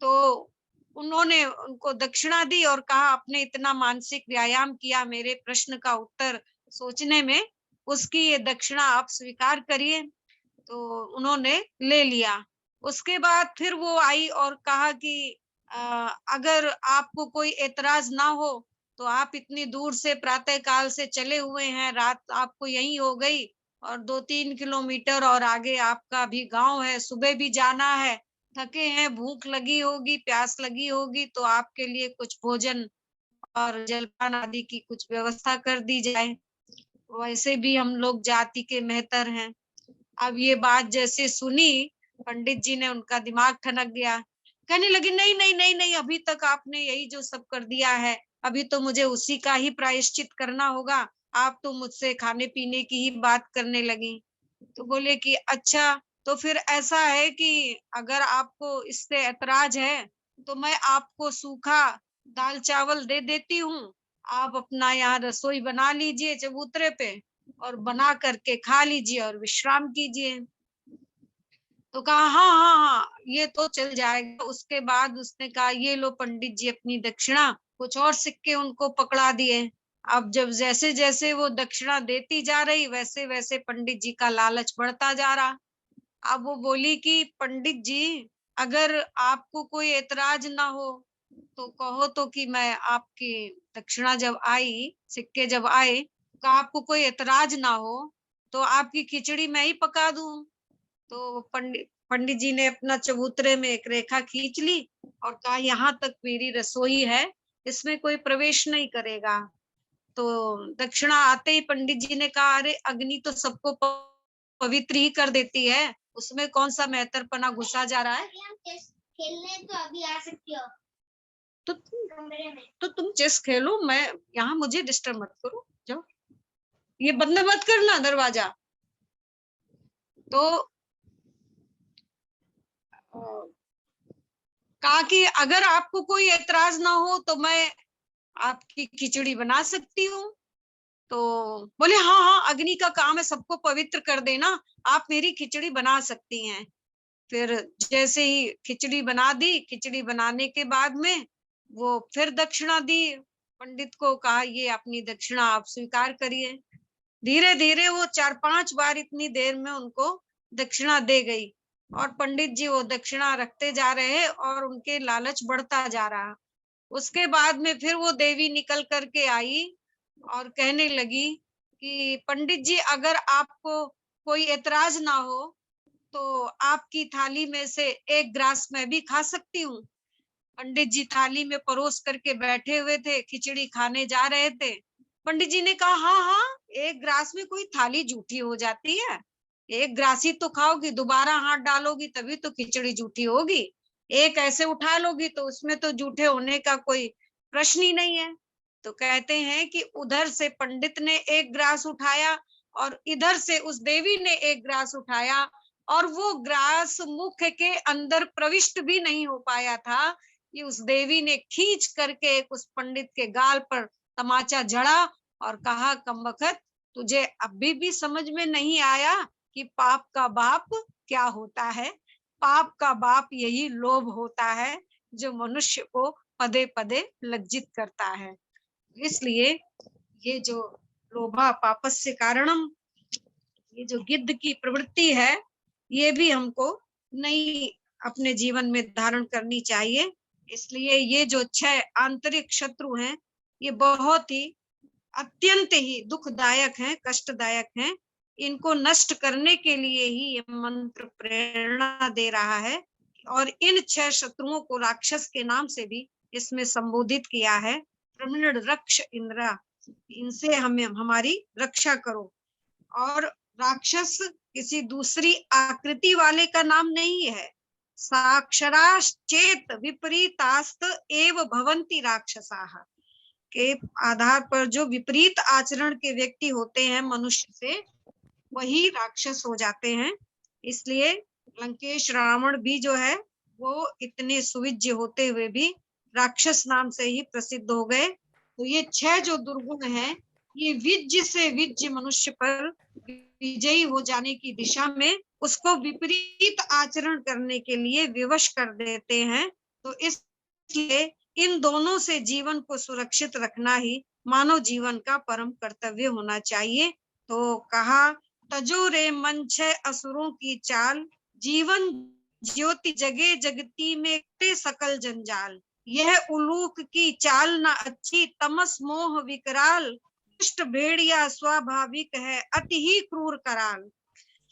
तो उन्होंने उनको दक्षिणा दी और कहा आपने इतना मानसिक व्यायाम किया मेरे प्रश्न का उत्तर सोचने में, उसकी ये दक्षिणा आप स्वीकार करिए। तो उन्होंने ले लिया। उसके बाद फिर वो आई और कहा कि अगर आपको कोई एतराज ना हो तो आप इतनी दूर से प्रातः काल से चले हुए हैं, रात आपको यहीं हो गई और 2-3 किलोमीटर और आगे आपका भी गांव है, सुबह भी जाना है, थके हैं, भूख लगी होगी, प्यास लगी होगी, तो आपके लिए कुछ भोजन और जलपान आदि की कुछ व्यवस्था कर दी जाए। वैसे भी हम लोग जाति के मेहतर हैं। अब ये बात जैसे सुनी, पंडित जी ने, उनका दिमाग ठनक गया। कहने लगे, नहीं नहीं नहीं नहीं, अभी तक आपने यही जो सब कर दिया है, अभी तो मुझे उसी का ही प्रायश्चित करना होगा। आप तो मुझसे खाने पीने की ही बात करने लगी। तो बोले कि अच्छा, तो फिर ऐसा है कि अगर आपको इससे ऐतराज है तो मैं आपको सूखा दाल चावल दे देती हूँ, आप अपना यहाँ रसोई बना लीजिए चबूतरे पे और बना करके खा लीजिए और विश्राम कीजिए। तो कहा हाँ हाँ हाँ, ये तो चल जाएगा। उसके बाद उसने कहा, ये लो पंडित जी अपनी दक्षिणा। कुछ और सिक्के उनको पकड़ा दिए। अब जब जैसे जैसे वो दक्षिणा देती जा रही, वैसे वैसे पंडित जी का लालच बढ़ता जा रहा। अब वो बोली कि पंडित जी, अगर आपको कोई एतराज ना हो तो कहो तो कि मैं आपकी दक्षिणा जब आई, सिक्के जब आए, तो आपको कोई एतराज ना हो तो आपकी खिचड़ी मैं ही पका दूं। तो पंडित जी ने अपना चबूतरे में एक रेखा खींच ली और कहा, यहाँ तक मेरी रसोई है, इसमें कोई प्रवेश नहीं करेगा। तो दक्षिणा आते ही पंडित जी ने कहा, अरे अग्नि तो सबको पवित्र ही कर देती है, उसमें कौन सा मेहतरपना घुसा जा रहा है। खेलने तो अभी आ सकती हो तो तुम चेस खेलो, मैं यहाँ, मुझे डिस्टर्ब मत करो, जाओ, ये बंद मत करना दरवाजा। तो कहा कि अगर आपको कोई एतराज ना हो तो मैं आपकी खिचड़ी बना सकती हूँ। तो बोले, हाँ हाँ, अग्नि का काम है सबको पवित्र कर देना, आप मेरी खिचड़ी बना सकती हैं। फिर जैसे ही खिचड़ी बना दी, खिचड़ी बनाने के बाद में वो फिर दक्षिणा दी। पंडित को कहा, ये अपनी दक्षिणा आप स्वीकार करिए। धीरे धीरे वो 4-5 बार इतनी देर में उनको दक्षिणा दे गई और पंडित जी वो दक्षिणा रखते जा रहे और उनके लालच बढ़ता जा रहा। उसके बाद में फिर वो देवी निकल करके आई और कहने लगी कि पंडित जी, अगर आपको कोई एतराज ना हो तो आपकी थाली में से एक ग्रास मैं भी खा सकती हूँ। पंडित जी थाली में परोस करके बैठे हुए थे, खिचड़ी खाने जा रहे थे। पंडित जी ने कहा, हाँ हाँ, एक ग्रास में कोई थाली जूठी हो जाती है, एक ग्रास ही तो खाओगी, दोबारा हाथ डालोगी तभी तो खिचड़ी जूठी होगी, एक ऐसे उठा लोगी तो उसमें तो जूठे होने का कोई प्रश्न ही नहीं है। तो कहते हैं कि उधर से पंडित ने एक ग्रास उठाया और इधर से उस देवी ने एक ग्रास उठाया और वो ग्रास मुख के अंदर प्रविष्ट भी नहीं हो पाया था कि उस देवी ने खींच करके उस पंडित के गाल पर तमाचा जड़ा और कहा, कमबख्त, तुझे अभी भी समझ में नहीं आया कि पाप का बाप क्या होता है। पाप का बाप यही लोभ होता है जो मनुष्य को पदे पदे लज्जित करता है। इसलिए ये जो लोभा पापस्य कारणम, ये जो गिद्ध की प्रवृत्ति है, ये भी हमको नहीं अपने जीवन में धारण करनी चाहिए। इसलिए ये जो 6 आंतरिक शत्रु हैं, ये बहुत ही अत्यंत ही दुखदायक हैं, कष्टदायक हैं। इनको नष्ट करने के लिए ही ये मंत्र प्रेरणा दे रहा है और इन 6 शत्रुओं को राक्षस के नाम से भी इसमें संबोधित किया है। प्रमृण रक्ष इंद्रा, इनसे हमें हमारी रक्षा करो। और राक्षस किसी दूसरी आकृति वाले का नाम नहीं है। साक्षराश्चेत विपरीतास्त एव भवन्ति राक्षसाः के आधार पर जो विपरीत आचरण के व्यक्ति होते हैं मनुष्य से, वही राक्षस हो जाते हैं। इसलिए लंकेश रावण भी जो है वो इतने सुविज्य होते हुए भी राक्षस नाम से ही प्रसिद्ध हो गए। तो ये 6 जो दुर्गुण हैं, ये विज्य से विज्य मनुष्य पर विजयी हो जाने की दिशा में उसको विपरीत आचरण करने के लिए विवश कर देते हैं। तो इसलिए इन दोनों से जीवन को सुरक्षित रखना ही मानव जीवन का परम कर्तव्य होना चाहिए। तो कहा, तजो रे मन 6 असुरों की चाल, जीवन ज्योति जगे जगती में कटे सकल जंजाल। यह उलूक की चाल न अच्छी, तमस मोह विकराल, दुष्ट भेड़िया स्वाभाविक है अति ही क्रूर कराल।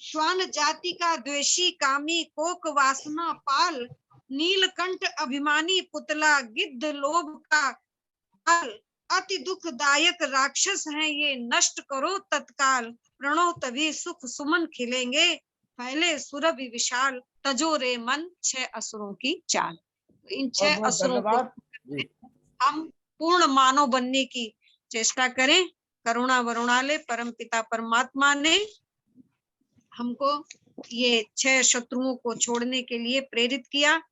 श्वान जाति का द्वेषी कामी कोक वासना पाल। नीलकंठ अभिमानी पुतला गिद्ध लोभ का काल। अति दुखदायक राक्षस हैं ये नष्ट करो तत्काल। प्रणो तभी सुख सुमन खिलेंगे फैले सुरभि विशाल। तजो रे मन 6 असुरों की चाल। इन 6 बहुत असुरों को धन्यवाद जी। हम पूर्ण मानव बनने की चेष्टा करें। करुणा वरुणालय परम पिता परमात्मा ने हमको ये 6 शत्रुओं को छोड़ने के लिए प्रेरित किया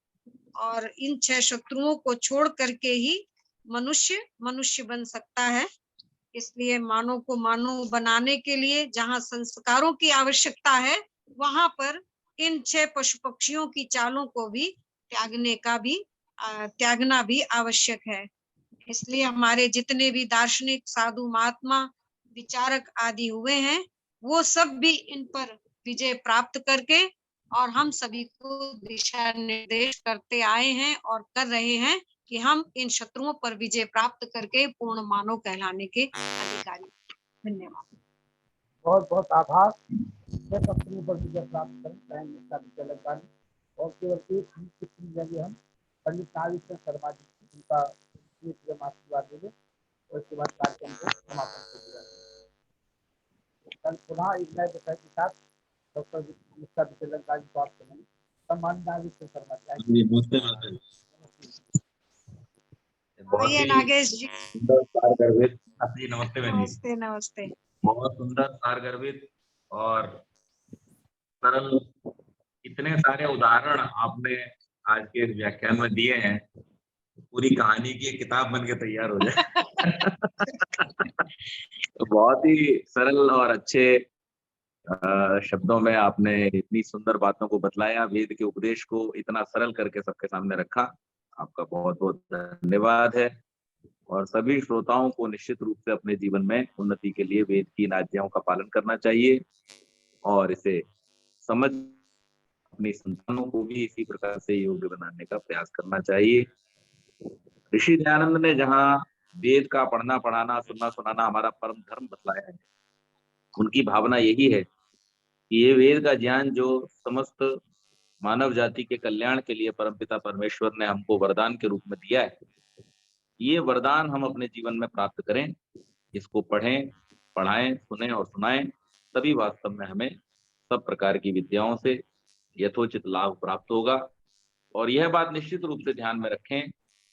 और इन 6 शत्रुओं को छोड़ करके ही मनुष्य बन सकता है। इसलिए मानव को मानव बनाने के लिए जहाँ संस्कारों की आवश्यकता है वहां पर इन 6 पशु पक्षियों की चालों को भी त्यागना भी आवश्यक है। इसलिए हमारे जितने भी दार्शनिक साधु महात्मा विचारक आदि हुए हैं वो सब भी इन पर विजय प्राप्त करके और हम सभी को दिशा निर्देश करते आए हैं और कर रहे हैं कि हम इन शत्रुओं पर विजय प्राप्त करके पूर्ण मानव कहलाने के अधिकारी। धन्यवाद। बहुत बहुत आभार। 6 शत्रुओं पर विजय प्राप्त करें चाहे निष्ठा विजय अलंकारी। और केवल एक ही कितनी जगह हम पंडित नागेश्वर शर्मा जी उनका आशीर्वाद दे दें और इसके बाद कार्यक्रम को समापन कर दिया। कल पुनः एक नए विषय के साथ डॉक्टर निष्ठा विजय अलंकारी को आप करेंगे। सम्मानित नागेश्वर शर्मा जी बहुत ही नागेश जी सुंदर सारगर्भित। जी नमस्ते बहन जी। नमस्ते नमस्ते। बहुत सुंदर सारगर्भित और सरल इतने सारे उदाहरण आपने आज के व्याख्यान में दिए हैं पूरी कहानी की एक किताब बन के तैयार हो जाए। तो बहुत ही सरल और अच्छे शब्दों में आपने इतनी सुंदर बातों को बतलाया। वेद के उपदेश को इतना सरल करके सबके सामने रखा। आपका बहुत बहुत धन्यवाद है। और सभी श्रोताओं को निश्चित रूप से अपने जीवन में उन्नति के लिए वेद की इन आज्ञाओं का पालन करना चाहिए और इसे समझ अपनी संतानों को भी इसी प्रकार से योग्य बनाने का प्रयास करना चाहिए। ऋषि दयानंद ने जहाँ वेद का पढ़ना पढ़ाना सुनना सुनाना हमारा परम धर्म बतलाया है, उनकी भावना यही है कि ये वेद का ज्ञान जो समस्त मानव जाति के कल्याण के लिए परमपिता परमेश्वर ने हमको वरदान के रूप में दिया है, ये वरदान हम अपने जीवन में प्राप्त करें। इसको पढ़ें, पढ़ाएं, सुने और सुनाएं, तभी वास्तव में हमें सब प्रकार की विद्याओं से यथोचित लाभ प्राप्त होगा। और यह बात निश्चित रूप से ध्यान में रखें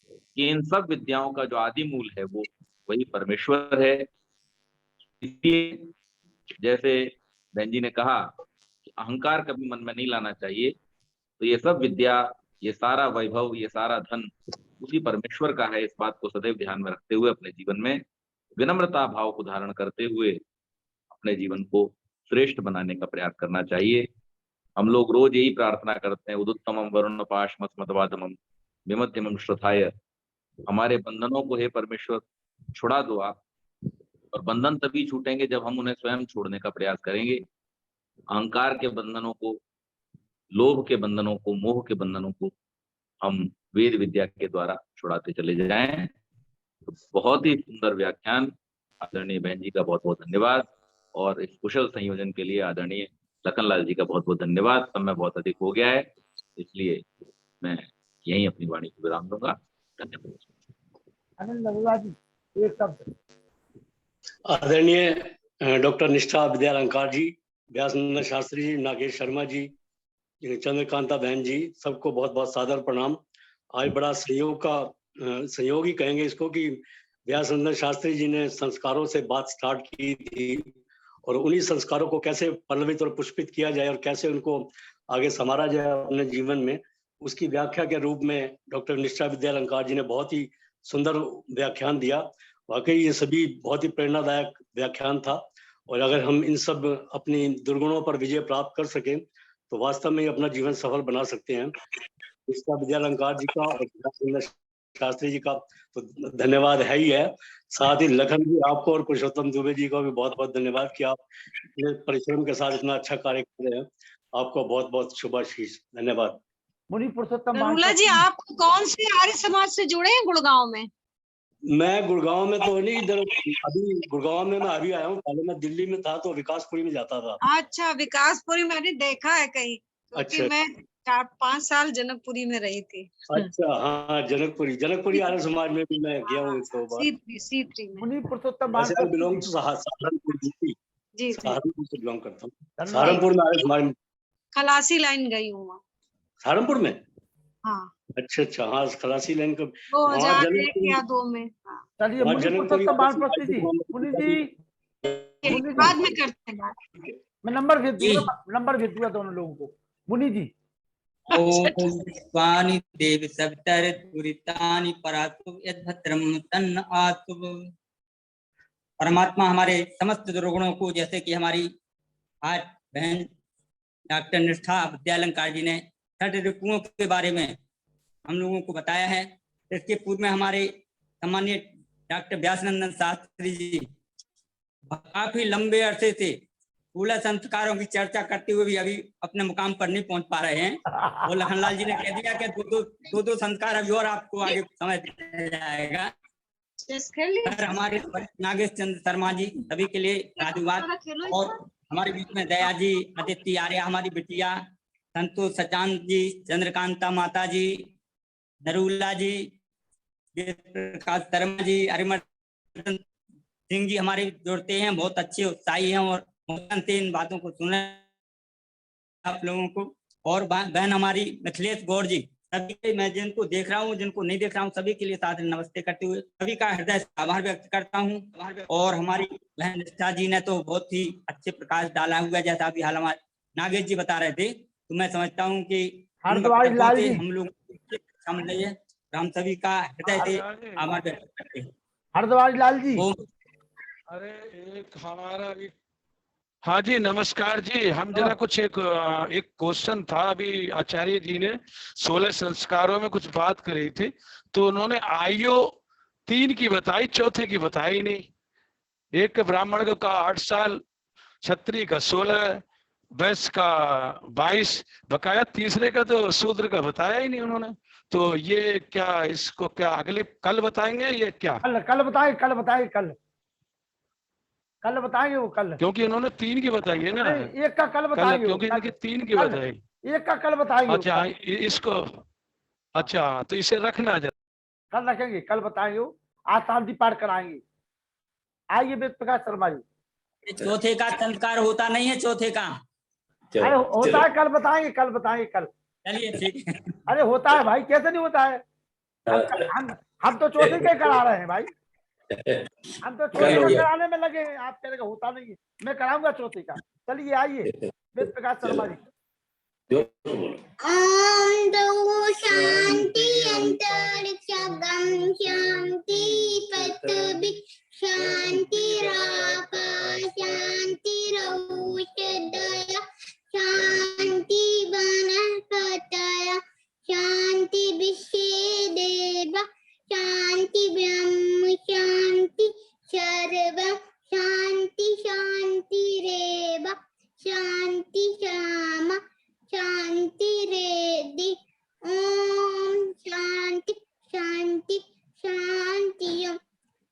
कि इन सब विद्याओं का जो आदि मूल है वो वही परमेश्वर है। इसलिए जैसे बहन जी ने कहा कि अहंकार कभी मन में नहीं लाना चाहिए, तो ये सब विद्या, ये सारा वैभव, ये सारा धन उसी परमेश्वर का है। इस बात को सदैव ध्यान में रखते हुए अपने जीवन में विनम्रता भाव को धारण करते हुए अपने जीवन को श्रेष्ठ बनाने का प्रयास करना चाहिए। हम लोग रोज यही प्रार्थना करते हैं, उदुत्तमम वरुण पाशमस्मदवादमम विमध्यमम श्रथाय। हमारे बंधनों को हे परमेश्वर छुड़ा दो आप। और बंधन तभी छूटेंगे जब हम उन्हें स्वयं छोड़ने का प्रयास करेंगे। अहंकार के बंधनों को, लोभ के बंधनों को, मोह के बंधनों को हम वेद विद्या के द्वारा छुड़ाते चले जाएं। तो बहुत ही सुंदर व्याख्यान। आदरणीय बहन जी का बहुत बहुत धन्यवाद और इस कुशल संयोजन के लिए आदरणीय लखनलाल जी का बहुत बहुत धन्यवाद। समय बहुत अधिक हो गया है, इसलिए मैं यहीं अपनी वाणी को विराम दूंगा। धन्यवाद। आनंद अग्रवाल जी एक शब्द। आदरणीय डॉक्टर निष्ठा विद्या अलंकार जी, व्यासनंदन शास्त्री जी, नागेश शर्मा जी, चंद्रकांता बहन जी, सबको बहुत बहुत सादर प्रणाम। आज बड़ा संयोग ही कहेंगे इसको कि व्यासनंदन शास्त्री जी ने संस्कारों से बात स्टार्ट की थी और उन्हीं संस्कारों को कैसे पल्लवित और पुष्पित किया जाए और कैसे उनको आगे संवारा जाए अपने जीवन में, उसकी व्याख्या के रूप में डॉक्टर निष्ठा विद्या अलंकार जी ने बहुत ही सुंदर व्याख्यान दिया। वाकई ये सभी बहुत ही प्रेरणादायक व्याख्यान था और अगर हम इन सब अपनी दुर्गुणों पर विजय प्राप्त कर सकें तो वास्तव में अपना जीवन सफल बना सकते हैं। निष्ठा विद्या अलंकार जी का और शास्त्री जी का तो धन्यवाद है ही है, साथ ही लखन जी आपको और पुरुषोत्तम दुबे जी को भी बहुत बहुत धन्यवाद कि आप इतने परिश्रम के साथ इतना अच्छा कार्य कर रहे हैं। आपको बहुत बहुत शुभाशीष। धन्यवाद। मुनि पुरुषोत्तम नरूला जी, आप कौन से आर्य समाज से जुड़े हैं गुड़गांव में? मैं गुड़गांव में तो नहीं, इधर अभी गुड़गांव में मैं अभी आया हूँ। पहले मैं दिल्ली में था तो विकासपुरी में जाता था। अच्छा, विकासपुरी मैंने देखा है कहीं, क्योंकि अच्छा। मैं 4-5 साल जनकपुरी में रही थी। अच्छा, हाँ, जनकपुरी आर्य समाज में भी मैं गया हूँ 1-2 बार। C3 में। मुनि पुरुषोत्तम वैसे आई वानप्रस्थी बिलोंग टू सहारनपुर यूपी। जी, सहारनपुर से बिलोंग करता हूँ। धन्यवाद। सहारनपुर में आर्य समाज में। खलासी लाइन गई हूँ वहाँ। सहारनपुर में? हाँ, अच्छा, हाँ, खलासी लाइन का। 2001 या 2 में। हाँ, चलिए वहाँ मुनि जनकपुरी पुरुषोत्तम वानप्रस्थी जी, मुनि जी बाद में करते हैं बात। मैं नंबर भेज दूंगा दोनों लोगों को। मुनि जी, ओम स्वानि देव सवितर दुरितानि परातु यद्भद्रम तन्न आतु। परमात्मा हमारे समस्त दुर्गुणों को, जैसे कि हमारी आज बहन डॉक्टर निष्ठा विद्यालंकार जी ने छठ ऋतुओं के बारे में हम लोगों को बताया है। इसके पूर्व में हमारे सम्मान्य डॉक्टर व्यासनंदन शास्त्री जी काफी लंबे अरसे से पूरा संस्कारों की चर्चा करते हुए भी अभी अपने मुकाम पर नहीं पहुंच पा रहे हैं। और लखनलाल जी ने कह दिया कि दो संस्कार अभी और आपको आगे समय दिया जाएगा। सर हमारे नागेश चंद्र शर्मा जी, सभी के लिए साधुवाद। और हमारे बीच में दया जी, आदित्य आर्य, हमारी बिटिया संतोष सचान जी, चंद्रकांता माता जी, नरूला जी, प्रकाश शर्मा जी, हरिमर्दन सिंह जी हमारे जुड़ते हैं, बहुत अच्छे उत्साही हैं और से इन बातों को सुने आप लोगों को। और बहन हमारी मिथिलेश गौड़ जी, सभी मैं जिनको देख रहा हूँ जिनको नहीं देख रहा हूँ सभी के लिए सादर नमस्ते करते हुए सभी का हृदय से आभार व्यक्त करता हूँ। और हमारी बहन निष्ठा जी ने तो बहुत ही अच्छे प्रकाश डाला हुआ, जैसा अभी हाल हमारे नागेश जी बता रहे थे। तो मैं समझता हूँ कि हम लोग समझ लीजिए, हम सभी का हृदय से आभार व्यक्त करते हैं। हरद्वाज लाल जी, अरे एक हमारा भी, हाँ जी नमस्कार जी। हम जरा कुछ एक क्वेश्चन था, अभी आचार्य जी ने 16 संस्कारों में कुछ बात करी थी, तो उन्होंने आयु 3 की बताई, चौथे की बताई नहीं। एक ब्राह्मण का 8 साल, क्षत्रिय का 16, वैश्य का 22, बकाया तीसरे का तो शूद्र का बताया ही नहीं उन्होंने। तो ये क्या, इसको क्या अगले कल बताएंगे ये क्या? कल बताएंगे कल बताएंगे वो कल, क्योंकि उन्होंने 3 की बताई है ना। एक का कल बताएंगे, क्योंकि इनकी 3 की बताई। एक का कल बताएंगे। अच्छा इसको, अच्छा तो इसे रखना जरा, कल रखेंगे, कल बताएंगे। आज शांति पाठ कराएंगे। आइए वेद प्रकाश शर्मा जी। चौथे का संस्कार होता नहीं है, चौथे का अरे होता है, कल बताएंगे कल। चलिए ठीक है। अरे होता है भाई, कैसे नहीं होता है? हम तो चौथे के करा रहे हैं भाई, हम तो चौथे का कराने में लगे हैं। आप कह रहे होता नहीं है, मैं कराऊंगा चौथे का। चलिए आइए वेद प्रकाश शर्मा जी। ओम द्रौ शांति अंतरिक्षगम शांति पृथ्वी शांति रापा शांति रौषधय शांति वनस्पतय शांति विश्वे देव शांति ब्रह्म शांति सर्वं शांति शांतिरेव शांति श्यामा शांति रेदि ओम शांति शांति शांति।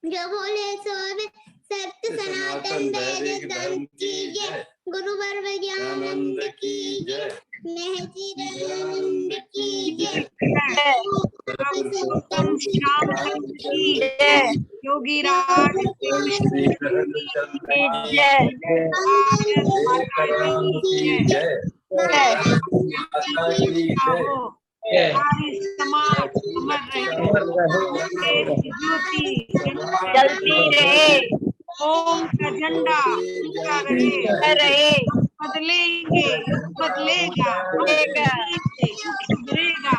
जो बोले सोवे सत्य सनातन वेद धर्म की जय, गुरुवर विज्ञानंद की जय, महर्षि दयानंद की जय, पुरुषोत्तम श्याम की जय, योगी राज कृष्ण की जय, सारी समाज अमर रहे, ज्योति जलती रहे, ओम का झंडा ऊंचा रहे, बदलेंगे बदलेगा सुधरेगा,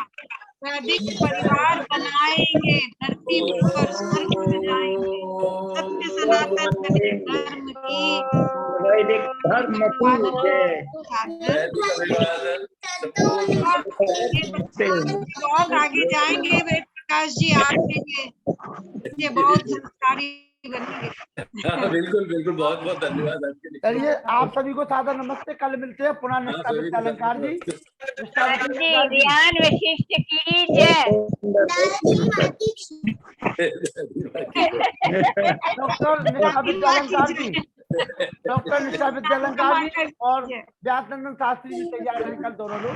वैदिक परिवार बनाएंगे, धरती पर स्वर्ग सजाएंगे, सत्य सनातन धर्म की बहुत आगे जाएंगे। वेद प्रकाश जी आगे ये बहुत संस्कारी बनेंगे। बिल्कुल बहुत बहुत धन्यवाद आपके लिए। चलिए आप सभी को सादर नमस्ते, कल मिलते हैं पुनः। निष्ठा विद्यालंकार जी, ध्यान विशिष्ट की जय। डॉक्टर निशा विद्यालंकार जी, डॉक्टर निशा विद्यालंकार जी और व्यासनंदन शास्त्री जी तैयार हैं कल दोनों लोग।